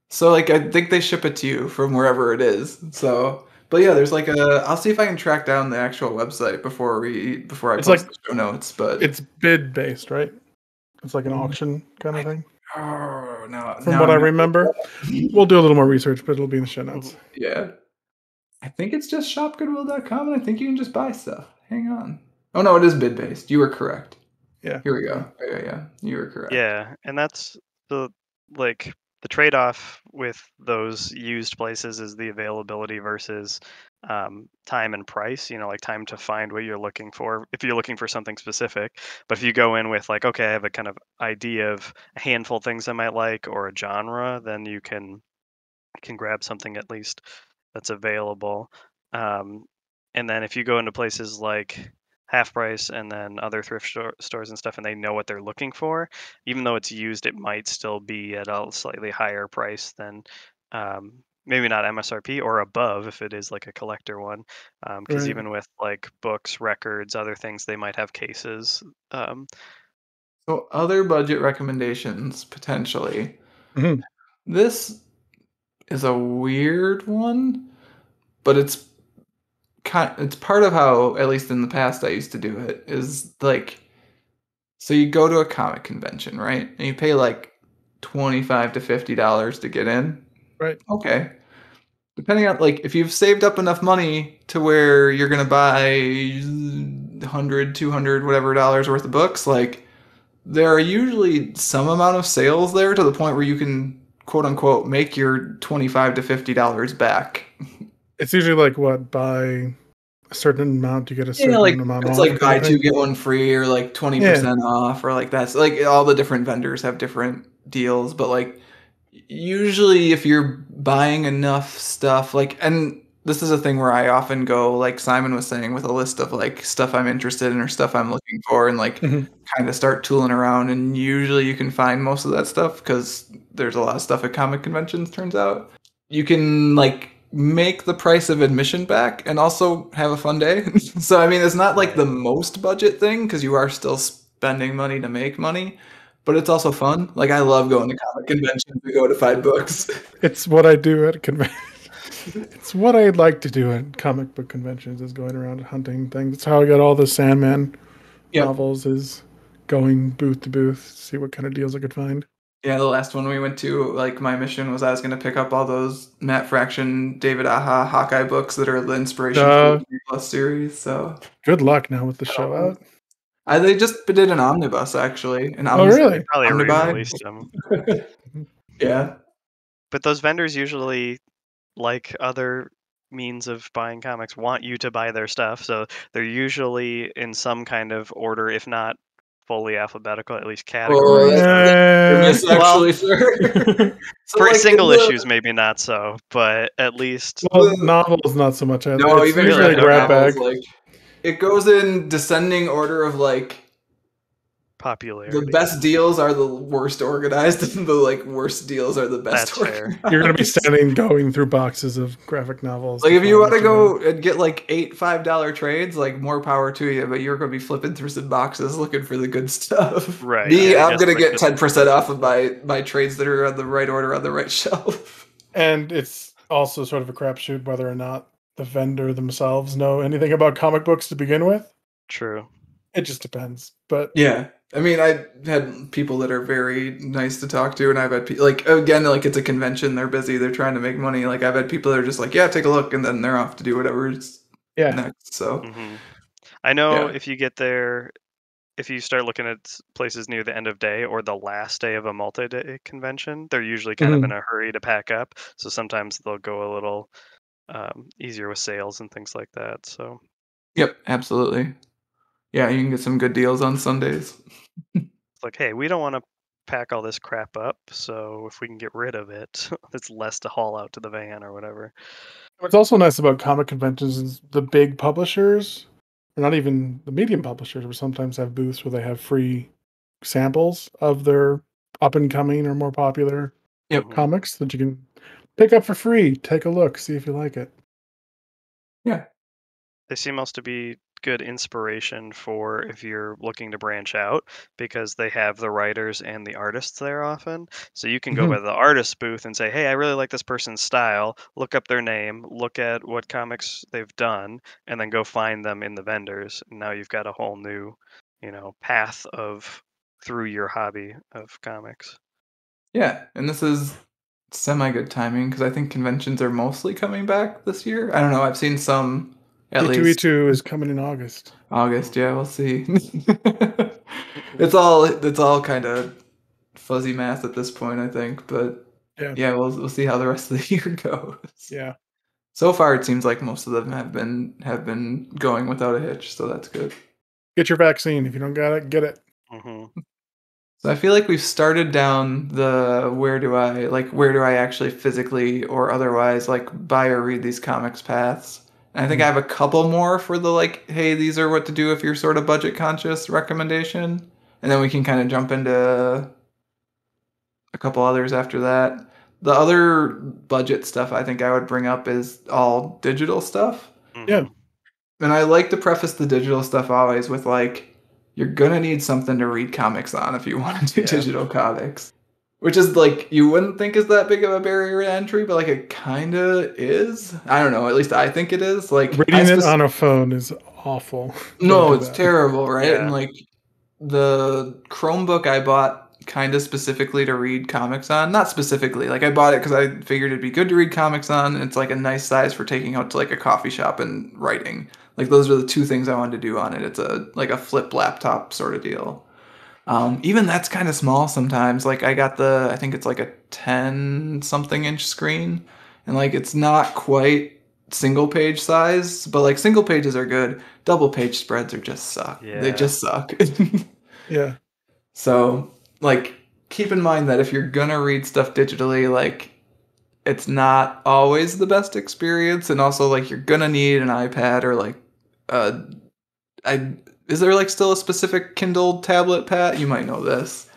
So like I think they ship it to you from wherever it is. So but yeah, there's like a I'll see if I can track down the actual website before I It's post like the show notes, but it's bid based, right? It's like an auction kind I of thing. oh no From now what I I'm gonna remember, we'll do a little more research, but it'll be in the show notes. Mhm. yeah. I think it's just shopgoodwill.com and I think you can just buy stuff. Hang on. Oh no, it is bid based. You were correct. Yeah. Here we go. Yeah. You were correct. Yeah, and that's the like the trade-off with those used places is the availability versus time and price. Like time to find what you're looking for. If you're looking for something specific, but if you go in with like, okay, I have a kind of idea of a handful of things I might like or a genre, then you can grab something at least that's available. Um, and then if you go into places like Half Price and then other stores and stuff, and they know what they're looking for, even though it's used, it might still be at a slightly higher price than maybe not MSRP or above if it is like a collector one. Because Right. even with like books, records, other things, they might have cases. Um, So other budget recommendations potentially. Mhm. This is a weird one, but it's part of how, at least in the past, I used to do it. Is like, so you go to a comic convention, right? And you pay like $25 to $50 to get in. Right. Okay. Depending on like if you've saved up enough money to where you're gonna buy 100, 200, whatever dollars worth of books, like there are usually some amount of sales there to the point where you can quote unquote make your $25 to $50 back. It's usually like what, by a certain amount you get a Yeah, like certain amount it's off like kind buy of two thing. get one free or like Yeah. 20% off or like that's like all the different vendors have different deals, but like usually if you're buying enough stuff like and this is a thing where I often go like Simon was saying with a list of like stuff I'm interested in or stuff I'm looking for and like Mhm. kind of start tooling around and usually you can find most of that stuff because there's a lot of stuff at comic conventions turns out you can like make the price of admission back and also have a fun day. So I mean, it's not like right. the most budget thing because you are still spending money to make money, but it's also fun. Like I love going to comic conventions to go to find books. It's what I do at conventions. It's what I'd like to do at comic book conventions is going around and hunting things. That's how I got all the Sandman Yep. novels is going booth to booth, see what kind of deals I could find. Yeah, the last one we went to, like my mission was I was going to pick up all those Matt Fraction, David Aha, Hawkeye books that are the inspiration for the Uh, Disney Plus series. So Good luck now with the show um, out. they just did an omnibus actually, an Oh, So they really? probably omnibuy. re-released them. Mhm. Yeah. But those vendors usually, like other means of buying comics, want you to buy their stuff. So they're usually in some kind of order, if not fully alphabetical, at least Oh, categories. that's Well, actually sure. So for like in single the issues, maybe not so, but at least Well, novels not so much. no, It's even Really? usually a graphic grab Okay. novels, bag. like it goes in descending order of like the Popularity. best deals are the worst organized, and the like worst deals are the best That's fair. You're gonna be organized. standing going through boxes of graphic novels. Like to if you find want what to you go want. and get like eight $5 trades, like more power to you, but you're gonna be flipping through some boxes looking for the good stuff. Right. Me, Yeah. I I'm guess gonna like get just 10% off expensive of stuff. my trades that are on the right order on the right shelf. And it's also sort of a crapshoot whether or not the vendor themselves know anything about comic books to begin with. True. It just depends. But Yeah. I mean, I had people that are very nice to talk to, and I've had like again, like it's a convention, they're busy, they're trying to make money. Like I've had people that are just like, yeah, take a look, and then they're off to do whatever's yeah, next. So I know yeah, if you get there, if you start looking at places near the end of day or the last day of a multi-day convention, they're usually kind of in Mhm. a hurry to pack up. So sometimes they'll go a little easier with sales and things like that. So yep, absolutely. Yeah, you can get some good deals on Sundays. it's like, hey, we don't want to pack all this crap up. So if we can get rid of it, it's less to haul out to the van or whatever. What's also nice about comic conventions is the big publishers, or not even the medium publishers, will sometimes have booths where they have free samples of their up and coming or more popular Yep. Hmm. comics that you can pick up for free. Take a look, see if you like it. Yeah. They seem also to be good inspiration for if you're looking to branch out because they have the writers and the artists there often. So you can go Mhm. by the artist booth and say, "Hey, I really like this person's style." Look up their name, look at what comics they've done, and then go find them in the vendors. And now you've got a whole new, path of through your hobby of comics. Yeah, and this is semi good timing because I think conventions are mostly coming back this year. I don't know. I've seen some at least E2E2 is coming in August. August. Mhm. Yeah, we'll see. It's all kind of fuzzy math at this point, I think. But Yeah, yeah, we'll see how the rest of the year goes. yeah. So far, it seems like most of them have been going without a hitch, so that's good. Get your vaccine. If you don't got it, get it. Mhm. So I feel like we've started down the where do I actually physically or otherwise like buy or read these comics paths. And I think I Mhm. have a couple more for the like, hey, these are what to do if you're sort of budget conscious recommendation. And then we can kind of jump into a couple others after that. The other budget stuff I think I would bring up is all digital stuff. Yeah, Mhm. And I like to preface the digital stuff always with like, you're gonna need something to read comics on if you want to do Yeah. digital comics. Which is like you wouldn't think is that big of a barrier to entry, but like it kinda is. I don't know, at least I think it is. Like I reading it spec on a phone is awful. Don't no, do it's that. terrible, right? And Yeah. like the Chromebook I bought kind of specifically to read comics on. Not specifically, like I bought it because I figured it'd be good to read comics on, and it's like a nice size for taking out to like a coffee shop and writing. Like those are the two things I wanted to do on it. It's a like a flip laptop sort of deal. Even that's kind of small sometimes. Like I think it's like a 10 something inch screen, and like it's not quite single page size, but like single pages are good. Double page spreads are just suck. They Yeah. just suck. Yeah. So, like, keep in mind that if you're gonna read stuff digitally, like, it's not always the best experience, and also like you're gonna need an iPad or like, uh, I is there like still a specific Kindle tablet, Pat? You might know this.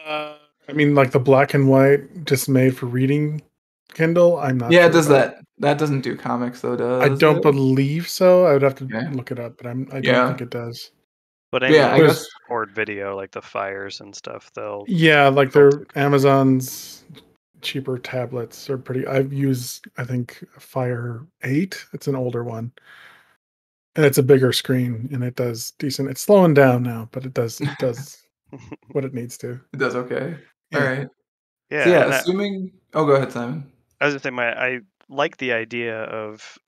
I mean, like the black and white, just made for reading Kindle. I'm not Yeah, sure does about. that doesn't do comics though, I does don't it? believe so. I would have to Yeah, look it up, but I don't yeah, think it does. But but any yeah. of I them that guess There's support video, like the Fires and stuff, Yeah, like they'll their do comics. Amazon's cheaper tablets are pretty. I've used, I think, Fire 8. It's an older one, and it's a bigger screen, and it does decent. It's slowing down now, but it does what it needs to. it does okay. All Yeah. right. So Yeah, yeah, and assuming. Oh, go ahead, Simon. I was gonna say I like the idea of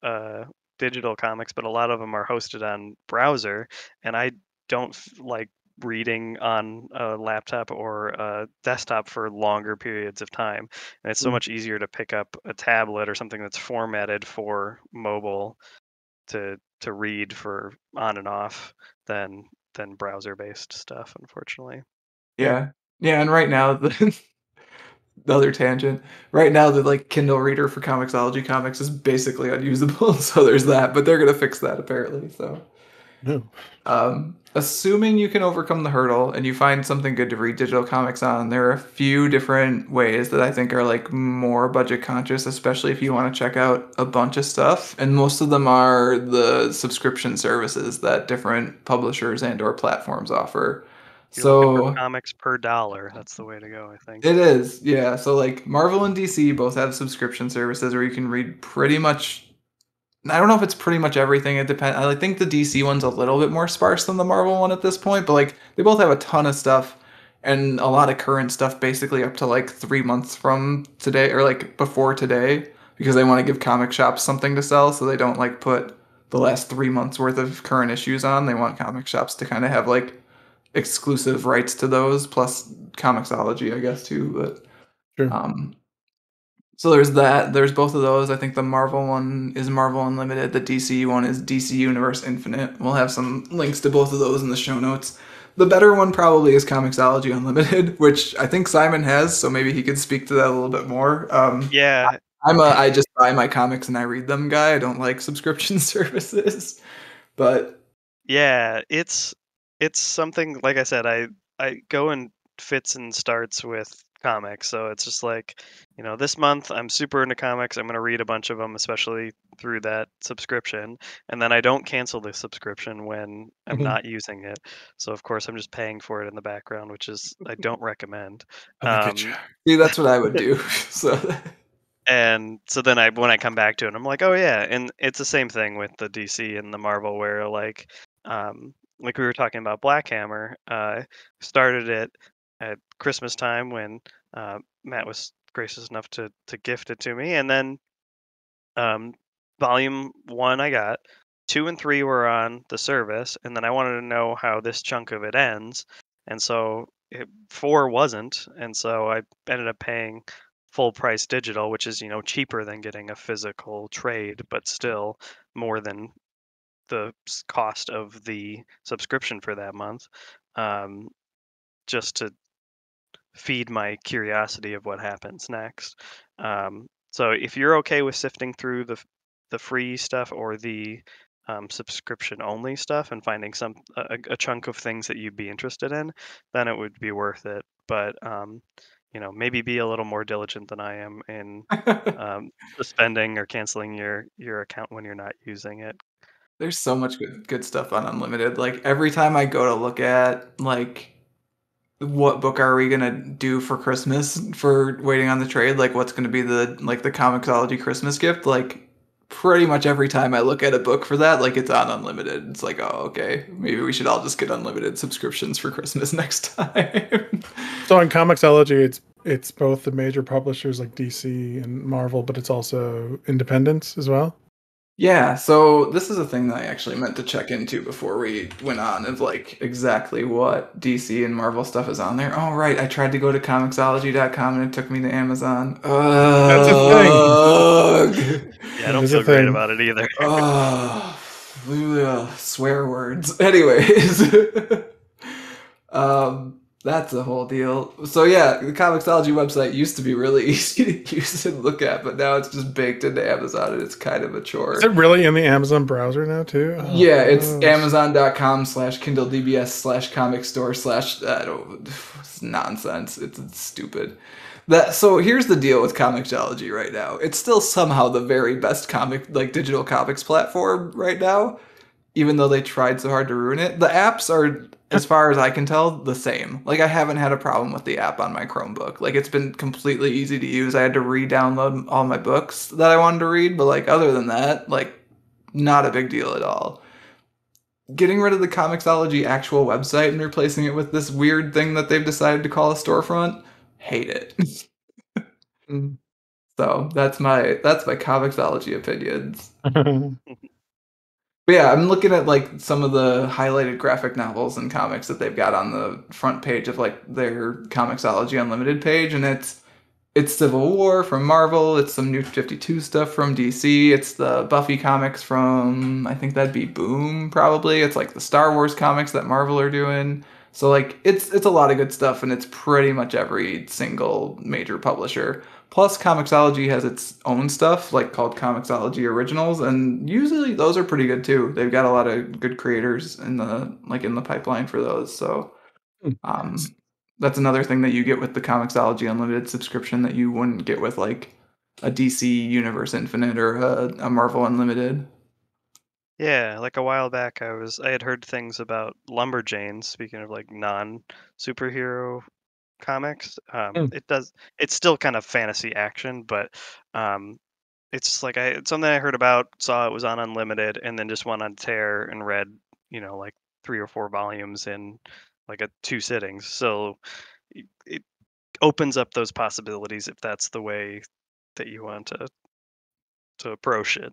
digital comics, but a lot of them are hosted on browser, and I don't like reading on a laptop or a desktop for longer periods of time. And it's so much easier to pick up a tablet or something that's formatted for mobile to read for on and off than browser based stuff, unfortunately. Yeah. Yeah, and right now the other tangent. Right now the like Kindle reader for Comixology comics is basically unusable, so there's that, but they're gonna fix that apparently. So No. assuming you can overcome the hurdle and you find something good to read digital comics on, there are a few different ways that I think are like more budget conscious, especially if you want to check out a bunch of stuff. And most of them are the subscription services that different publishers and or platforms offer. You're looking for So comics per dollar. That's the way to go, I think. it is, yeah. So like Marvel and DC both have subscription services where you can read pretty much. I don't know if it's pretty much everything. It depends. I think the DC one's a little bit more sparse than the Marvel one at this point, but like they both have a ton of stuff and a lot of current stuff, basically up to like 3 months from today or like before today, because they want to give comic shops something to sell, so they don't like put the last 3 months worth of current issues on. They want comic shops to kind of have like exclusive rights to those, plus Comixology, I guess too. But Sure. so there's that. There's both of those. I think the Marvel one is Marvel Unlimited. The DC one is DC Universe Infinite. We'll have some links to both of those in the show notes. The better one probably is Comixology Unlimited, which I think Simon has, so maybe he could speak to that a little bit more. Yeah. I just buy my comics and I read them guy. I don't like subscription services, but Yeah, it's something like I said, I go in fits and starts with comics. So it's just like, this month I'm super into comics. I'm going to read a bunch of them, especially through that subscription. And then I don't cancel the subscription when I'm not using it. So of course I'm just paying for it in the background, which is I don't recommend. I look at you. see, that's what I would do. So And so then when I come back to it, I'm like, oh yeah, and it's the same thing with the DC and the Marvel, where like we were talking about Black Hammer, started it at Christmas time when Matt was gracious enough to gift it to me, and then um, volume 1 I got, 2 and 3 were on the service, and then I wanted to know how this chunk of it ends, and so 4 wasn't, and so I ended up paying full price digital, which is cheaper than getting a physical trade, but still more than the cost of the subscription for that month, um, just to feed my curiosity of what happens next. So if you're okay with sifting through the free stuff or the subscription only stuff and finding a chunk of things that you'd be interested in, then it would be worth it. But maybe be a little more diligent than I am in suspending or canceling your account when you're not using it. there's so much good stuff on Unlimited. Like every time I go to look at like what book are we gonna do for Christmas for waiting on the trade, like what's gonna be the Comixology Christmas gift, like pretty much every time I look at a book for that, like it's on Unlimited. It's like, oh, okay, maybe we should all just get unlimited subscriptions for Christmas next time. So on Comixology, it's both the major publishers like DC and Marvel, but it's also independents as well. Yeah, so this is a thing that I actually meant to check into before we went on, of like exactly what DC and Marvel stuff is on there. Oh right, I tried to go to Comixology.com and it took me to Amazon. That's a thing. Yeah, I don't feel great about it either. Swear words. Anyways, that's a whole deal. So yeah, the Comixology website used to be really easy to use and look at, but now it's just baked into Amazon and it's kind of a chore. Is it really in the Amazon browser now too? Oh, yeah, it's amazon.com/KindleDBS/comic store/ I don't, it's nonsense. It's stupid. So here's the deal with Comixology right now. It's still somehow the very best digital comics platform right now, even though they tried so hard to ruin it. The apps are, as far as I can tell, the same. Like I haven't had a problem with the app on my Chromebook. Like it's been completely easy to use. I had to re-download all my books that I wanted to read, but like other than that, like not a big deal at all. Getting rid of the Comixology actual website and replacing it with this weird thing that they've decided to call a storefront, hate it. So that's my Comixology opinions. But yeah, I'm looking at like some of the highlighted graphic novels and comics that they've got on the front page of like their Comixology Unlimited page, and it's Civil War from Marvel, it's some New 52 stuff from DC, it's the Buffy comics from I think that'd be Boom probably. It's like the Star Wars comics that Marvel are doing. So like it's a lot of good stuff and it's pretty much every single major publisher. Plus Comixology has its own stuff like called Comixology Originals and usually those are pretty good too. They've got a lot of good creators in the pipeline for those. So Hmm. um, that's another thing that you get with the Comixology Unlimited subscription that you wouldn't get with like a DC Universe Infinite or a Marvel Unlimited. Yeah, like a while back, I had heard things about Lumberjanes. Speaking of like non-superhero comics, Hmm. it's still kind of fantasy action, but it's like it's something I heard about, saw it was on Unlimited, and then just went on tear and read, like 3 or 4 volumes in like a 2 sittings. So it opens up those possibilities if that's the way that you want to approach it.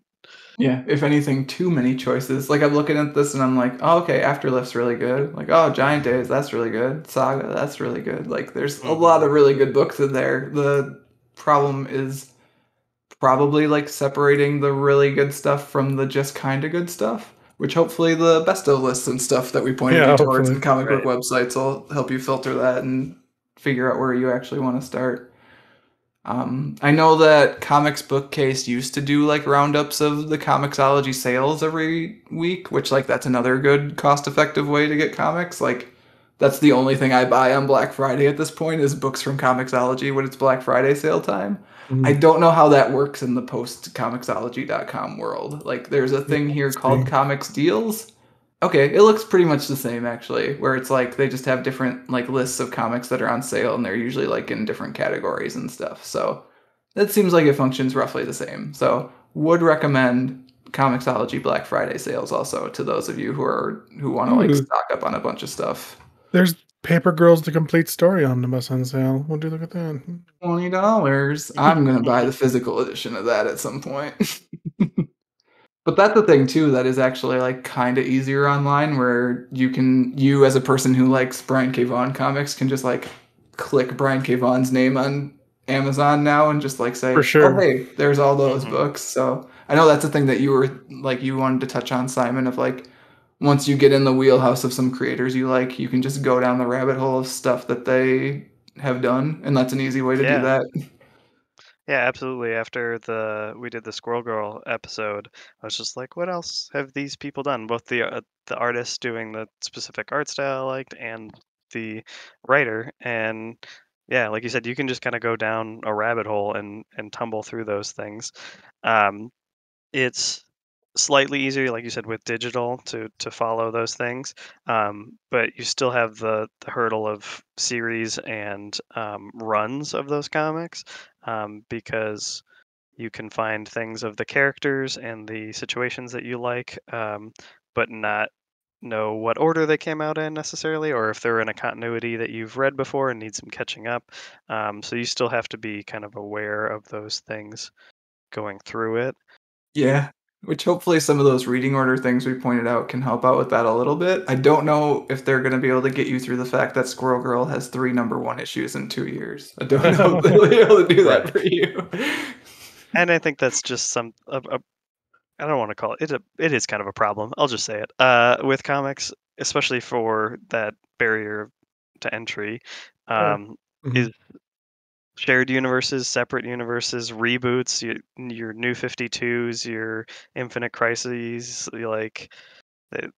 Yeah, if anything, too many choices. Like I'm looking at this and I'm like, oh, okay, Afterlift's really good. Like, oh, Giant Days, that's really good. Saga, that's really good. Like, there's a Hmm. lot of really good books in there. The problem is probably like separating the really good stuff from the just kind of good stuff, which hopefully the best of lists and stuff that we pointed you Yeah, towards hopefully. in comic book Right. websites will help you filter that and figure out where you actually want to start. I know that Comics Bookcase used to do like roundups of the Comixology sales every week, which like that's another good cost-effective way to get comics. Like that's the only thing I buy on Black Friday at this point is books from Comixology when it's Black Friday sale time. I Mhm. don't know how that works in the post comixology.com world. Like there's a Yeah, thing here let's called see. Comics Deals. Okay, it looks pretty much the same actually, where it's like they just have different like lists of comics that are on sale and they're usually like in different categories and stuff. So that seems like it functions roughly the same. So would recommend Comixology Black Friday sales also to those of you who want to like Ooh, stock up on a bunch of stuff. there's Paper Girls: The Complete Story Omnibus on sale. Would you look at that? $20. I'm gonna buy the physical edition of that at some point. But that's the thing too that is actually like kind of easier online where you as a person who likes Brian K. Vaughan comics can just like click Brian K. Vaughan's name on Amazon now and just like For say, "Oh sure. hey, there's all those Hmm. books." So I know that's the thing that you wanted to touch on, Simon, of like once you get in the wheelhouse of some creators you like, you can just go down the rabbit hole of stuff that they have done, and that's an easy way to do Yeah. that. Yeah, absolutely. After we did the Squirrel Girl episode, I was just like, what else have these people done? Both the artist doing the specific art style I liked and the writer. And yeah, like you said, you can just kind of go down a rabbit hole and tumble through those things. Um, it's slightly easier, like you said, with digital to follow those things, but you still have the hurdle of series and runs of those comics, because you can find things of the characters and the situations that you like, but not know what order they came out in necessarily, or if they're in a continuity that you've read before and need some catching up. So you still have to be kind of aware of those things going through it. Yeah, which hopefully some of those reading order things we pointed out can help out with that a little bit. I don't know if they're going to be able to get you through the fact that Squirrel Girl has 3 number 1 issues in 2 years. I don't know if they'll be able to do that Right. for you. And I think that's just I don't want to call it it is kind of a problem. I'll just say it. With comics, especially for that barrier to entry, Sure. um, is Mhm. shared universes, separate universes, reboots, your New 52s, your Infinite Crises. Like, it,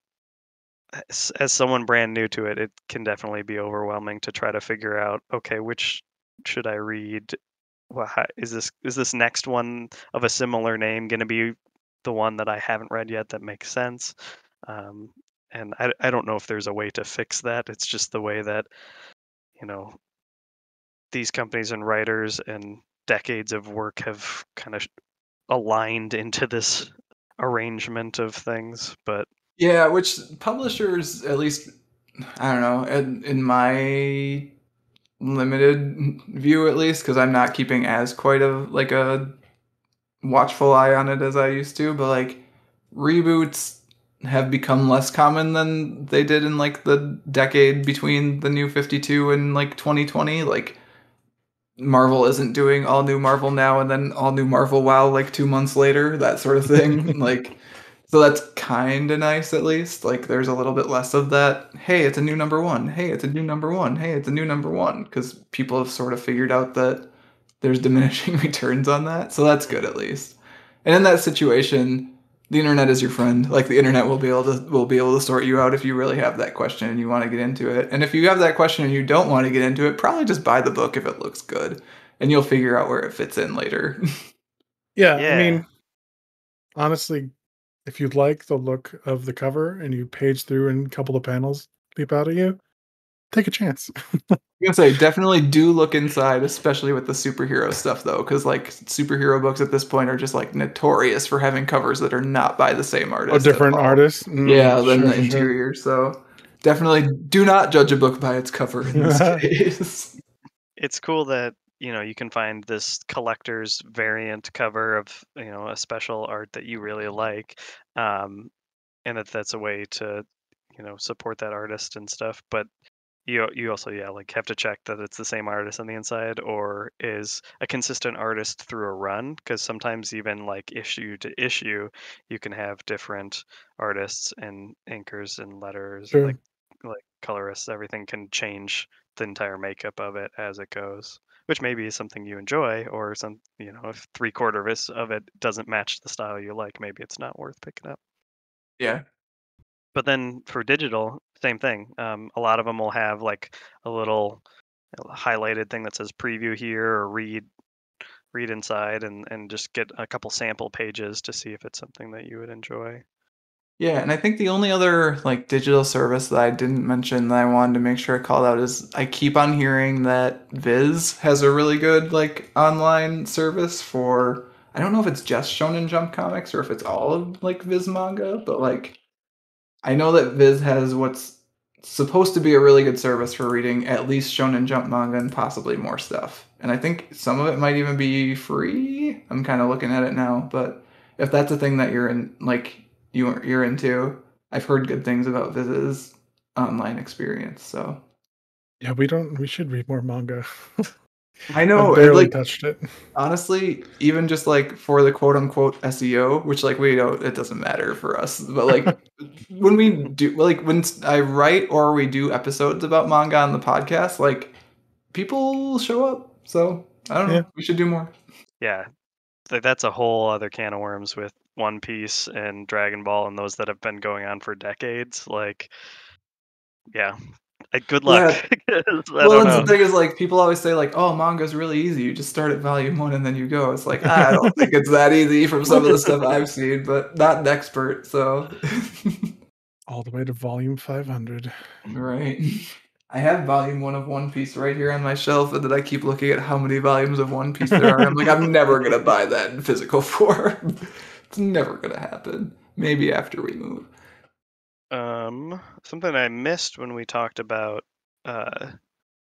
as someone brand new to it, it can definitely be overwhelming to try to figure out, okay, which should I read? Is this next one of a similar name going to be the one that I haven't read yet that makes sense? Um, and I don't know if there's a way to fix that. It's just the way that, you know, these companies and writers and decades of work have kind of aligned into this arrangement of things. But Yeah, which publishers, at least, I don't know, in my limited view at least, because I'm not keeping as quite of like a watchful eye on it as I used to, but like reboots have become less common than they did in like the decade between the New 52 and like 2020. Like Marvel isn't doing all new Marvel now and then all new Marvel WoW like 2 months later, that sort of thing. Like, so that's kind of nice at least. Like, there's a little bit less of that. Hey, it's a new number one. Hey, it's a new number one. Hey, it's a new number one. Because people have sort of figured out that there's diminishing returns on that. So that's good at least. And in that situation, the internet is your friend. Like the internet will be able to sort you out if you really have that question and you want to get into it. And if you have that question and you don't want to get into it, probably just buy the book if it looks good, and you'll figure out where it fits in later. Yeah, Yeah. I mean, honestly, if you like the look of the cover and you page through and a couple of panels leap out at you, take a chance. I'm gonna say definitely do look inside, especially with the superhero stuff though, because like superhero books at this point are just like notorious for having covers that are not by the same artist. Different at all. artists. Yeah, than Sure, the interior. So definitely do not judge a book by its cover in this case. It's cool that you can find this collector's variant cover of a special art that you really like, and that's a way to support that artist and stuff. But you also like have to check that it's the same artist on the inside or is a consistent artist through a run, because sometimes even like issue to issue you can have different artists and inkers and letters, Sure. like colorists. Everything can change the entire makeup of it as it goes, which maybe is something you enjoy, or some if 3/4 of it doesn't match the style you like, maybe it's not worth picking up. Yeah. But then for digital, same thing. A lot of them will have like a little highlighted thing that says preview here or read inside, and just get a couple sample pages to see if it's something that you would enjoy. Yeah, and I think the only other like digital service that I didn't mention that I wanted to make sure I called out is I keep on hearing that Viz has a really good like online service for, I don't know if it's just Shonen Jump comics or if it's all of like Viz manga, but like I know that Viz has what's supposed to be a really good service for reading at least Shonen Jump manga and possibly more stuff. And I think some of it might even be free. I'm kind of looking at it now, but if that's a thing that you're in, like you're into, I've heard good things about Viz's online experience. So Yeah, we should read more manga. I know, I've barely like touched it. honestly, even just like for the quote unquote SEO, which like we don't, it doesn't matter for us, but like when we do, like when I write or we do episodes about manga on the podcast, like people show up. So I don't know, Yeah. we should do more. Yeah, that's a whole other can of worms with One Piece and Dragon Ball and those that have been going on for decades. Like, yeah, good luck. Yeah. 'Cause I Well, don't that's the know. thing is like people always say like, oh, manga's really easy. You just start at volume 1 and then you go. It's like I don't think it's that easy from some of the stuff I've seen, but not an expert, so All the way to volume 500. right. I have volume 1 of One Piece right here on my shelf, and then I keep looking at how many volumes of One Piece there are. And I'm like, I'm never gonna buy that in physical form. It's never gonna happen. Maybe after we move. Something I missed when we talked about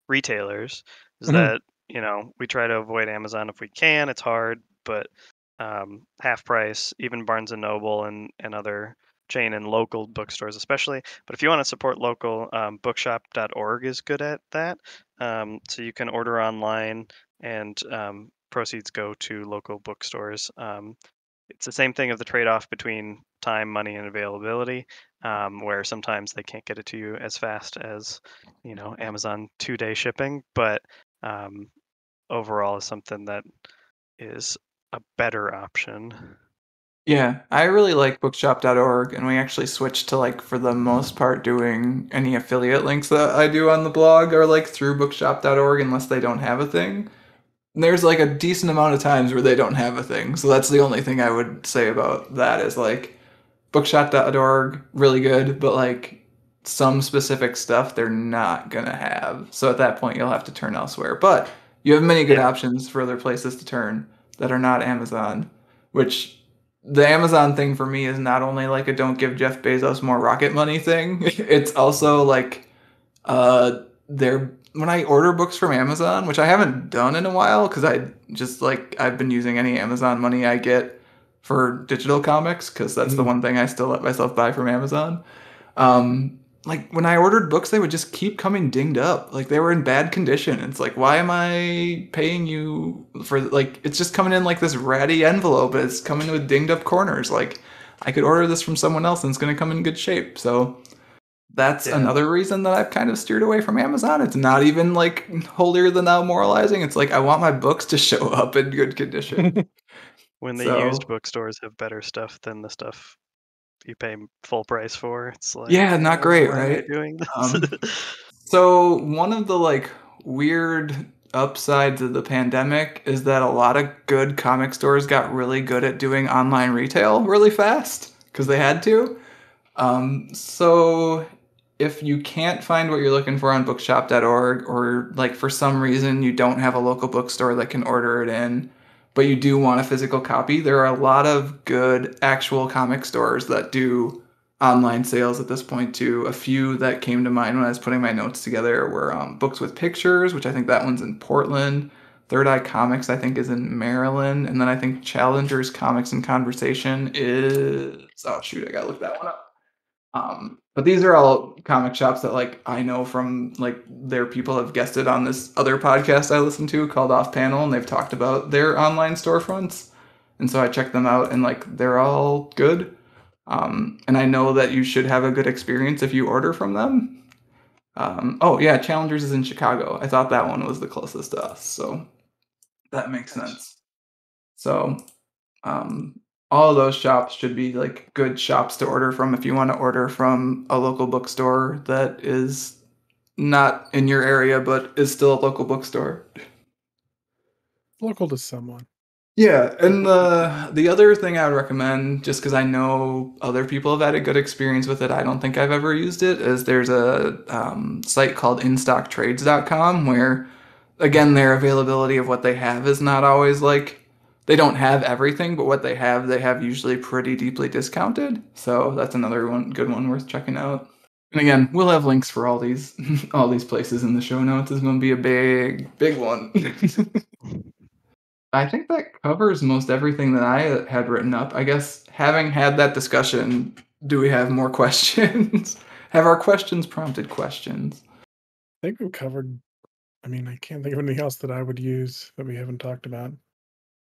retailers is Mhm. that we try to avoid Amazon if we can. It's hard, but half price, even Barnes and Noble and other chain and local bookstores especially. But if you want to support local, bookshop.org is good at that. So you can order online, and proceeds go to local bookstores. It's the same thing of the trade-off between time, money, and availability, where sometimes they can't get it to you as fast as Amazon 2-day shipping, but um, overall is something that is a better option. Yeah, I really like bookshop.org, and we actually switched to like for the most part doing any affiliate links that I do on the blog are like through bookshop.org unless they don't have a thing. And there's like a decent amount of times where they don't have a thing. So that's the only thing I would say about that is like bookshop.org really good, but like some specific stuff they're not going to have. So at that point you'll have to turn elsewhere. But you have many good Yeah. options for other places to turn that are not Amazon, which the Amazon thing for me is not only like a don't give Jeff Bezos more rocket money thing. It's also like they're when I order books from Amazon, which I haven't done in a while because I just like I've been using any Amazon money I get for digital comics because that's the one thing I still let myself buy from Amazon. Like when I ordered books, they would just keep coming dinged up. Like they were in bad condition. It's like, why am I paying you for like it's just coming in like this ratty envelope, but it's coming with dinged up corners. Like I could order this from someone else and it's gonna come in good shape. So that's another reason that I've kind of steered away from Amazon. It's not even like holier than thou moralizing. It's like I want my books to show up in good condition. When the used So bookstores have better stuff than the stuff you pay full price for, it's like, yeah, not great, why am I right? doing this? Um, So one of the like weird upsides of the pandemic is that a lot of good comic stores got really good at doing online retail really fast because they had to. So if you can't find what you're looking for on bookshop.org or like for some reason you don't have a local bookstore that can order it in, but you do want a physical copy, there are a lot of good actual comic stores that do online sales at this point too. A few that came to mind when I was putting my notes together were Books with Pictures, which I think that one's in Portland. Third Eye Comics, I think, is in Maryland. And then I think Challengers Comics and Conversation is, oh shoot, I gotta look that one up. But these are all comic shops that like I know from like their people have guested on this other podcast I listen to called Off Panel, and they've talked about their online storefronts. And so I checked them out, and like they're all good. And I know that you should have a good experience if you order from them. Oh yeah, Challengers is in Chicago. I thought that one was the closest to us, so that makes sense. So um, all of those shops should be like good shops to order from if you want to order from a local bookstore that is not in your area but is still a local bookstore. Local to someone. Yeah, and the other thing I would recommend, just because I know other people have had a good experience with it, I don't think I've ever used it, is there's a site called instocktrades.com where, again, their availability of what they have is not always like, they don't have everything, but what they have usually pretty deeply discounted. So that's another good one worth checking out. And again, we'll have links for all these all these places in the show notes. It's going to be a big one. I think that covers most everything that I had written up. I guess having had that discussion, do we have more questions? Have our questions prompted questions? I think we've covered. I mean, I can't think of anything else that I would use that we haven't talked about.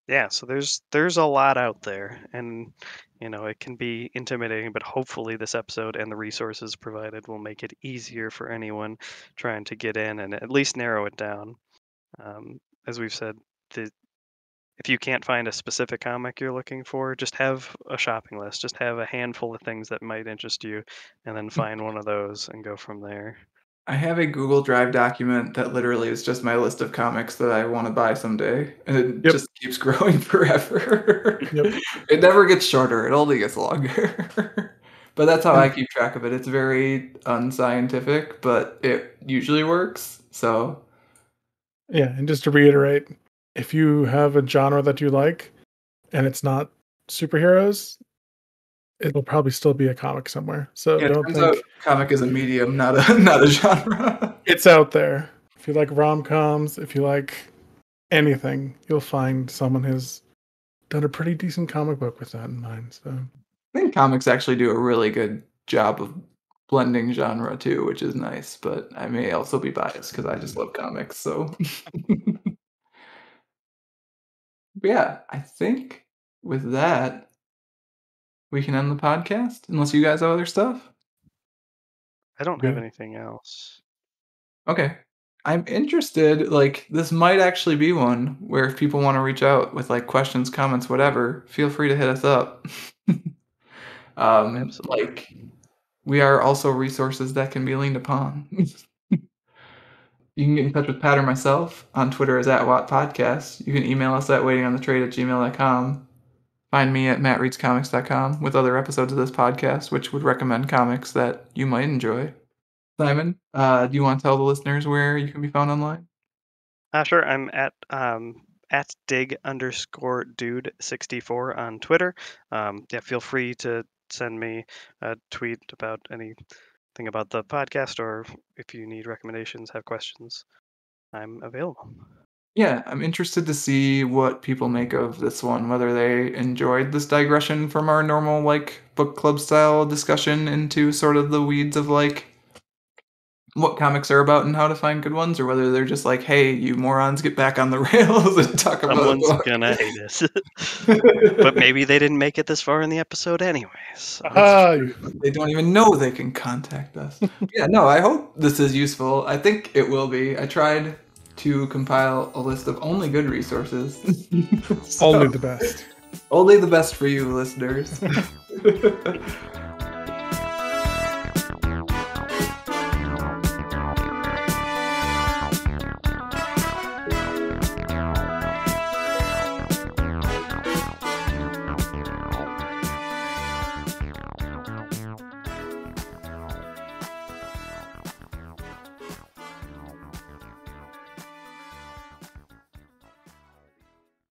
Yeah, so there's a lot out there, and it can be intimidating, but hopefully this episode and the resources provided will make it easier for anyone trying to get in and at least narrow it down. As we've said, the, if you can't find a specific comic you're looking for, just have a shopping list. Just have a handful of things that might interest you, and then find one of those and go from there. I have a Google Drive document that literally is just my list of comics that I want to buy someday, and it Yep. just keeps growing forever. Yep. It never gets shorter, it only gets longer. But that's how I keep track of it. It's very unscientific, but it usually works. So Yeah, and just to reiterate, if you have a genre that you like and it's not superheroes, it'll probably still be a comic somewhere. So yeah, it don't turns out think comic is a medium, not a genre. it's out there. If you like rom-coms, if you like anything, you'll find someone who's done a pretty decent comic book with that in mind. So I think comics actually do a really good job of blending genre too, which is nice, but I may also be biased because I just love comics, so but yeah, I think with that, we can end the podcast, unless you guys have other stuff? I don't have good. anything else. Okay. I'm interested, like, this might actually be one where if people wanna reach out with, like, questions, comments, whatever, feel free to hit us up. Absolutely. Like, we are also resources that can be leaned upon. You can get in touch with Pat or myself on Twitter as @WattPodcast. You can email us at waitingonthetrade@gmail.com. Find me at mattreadscomics.com with other episodes of this podcast, which would recommend comics that you might enjoy. Simon, do you want to tell the listeners where you can be found online? Sure. I'm at dig_dude64 on Twitter. Yeah, feel free to send me a tweet about anything about the podcast, or if you need recommendations, have questions, I'm available. Yeah, I'm interested to see what people make of this one, whether they enjoyed this digression from our normal, like, book club style discussion into sort of the weeds of, like, what comics are about and how to find good ones, or whether they're just like, hey, you morons, get back on the rails and talk about a Someone's book. gonna hate us. But maybe they didn't make it this far in the episode anyway. So. They don't even know they can contact us. Yeah, no, I hope this is useful. I think it will be. I tried to compile a list of only good resources. Only the best. Only the best for you, listeners.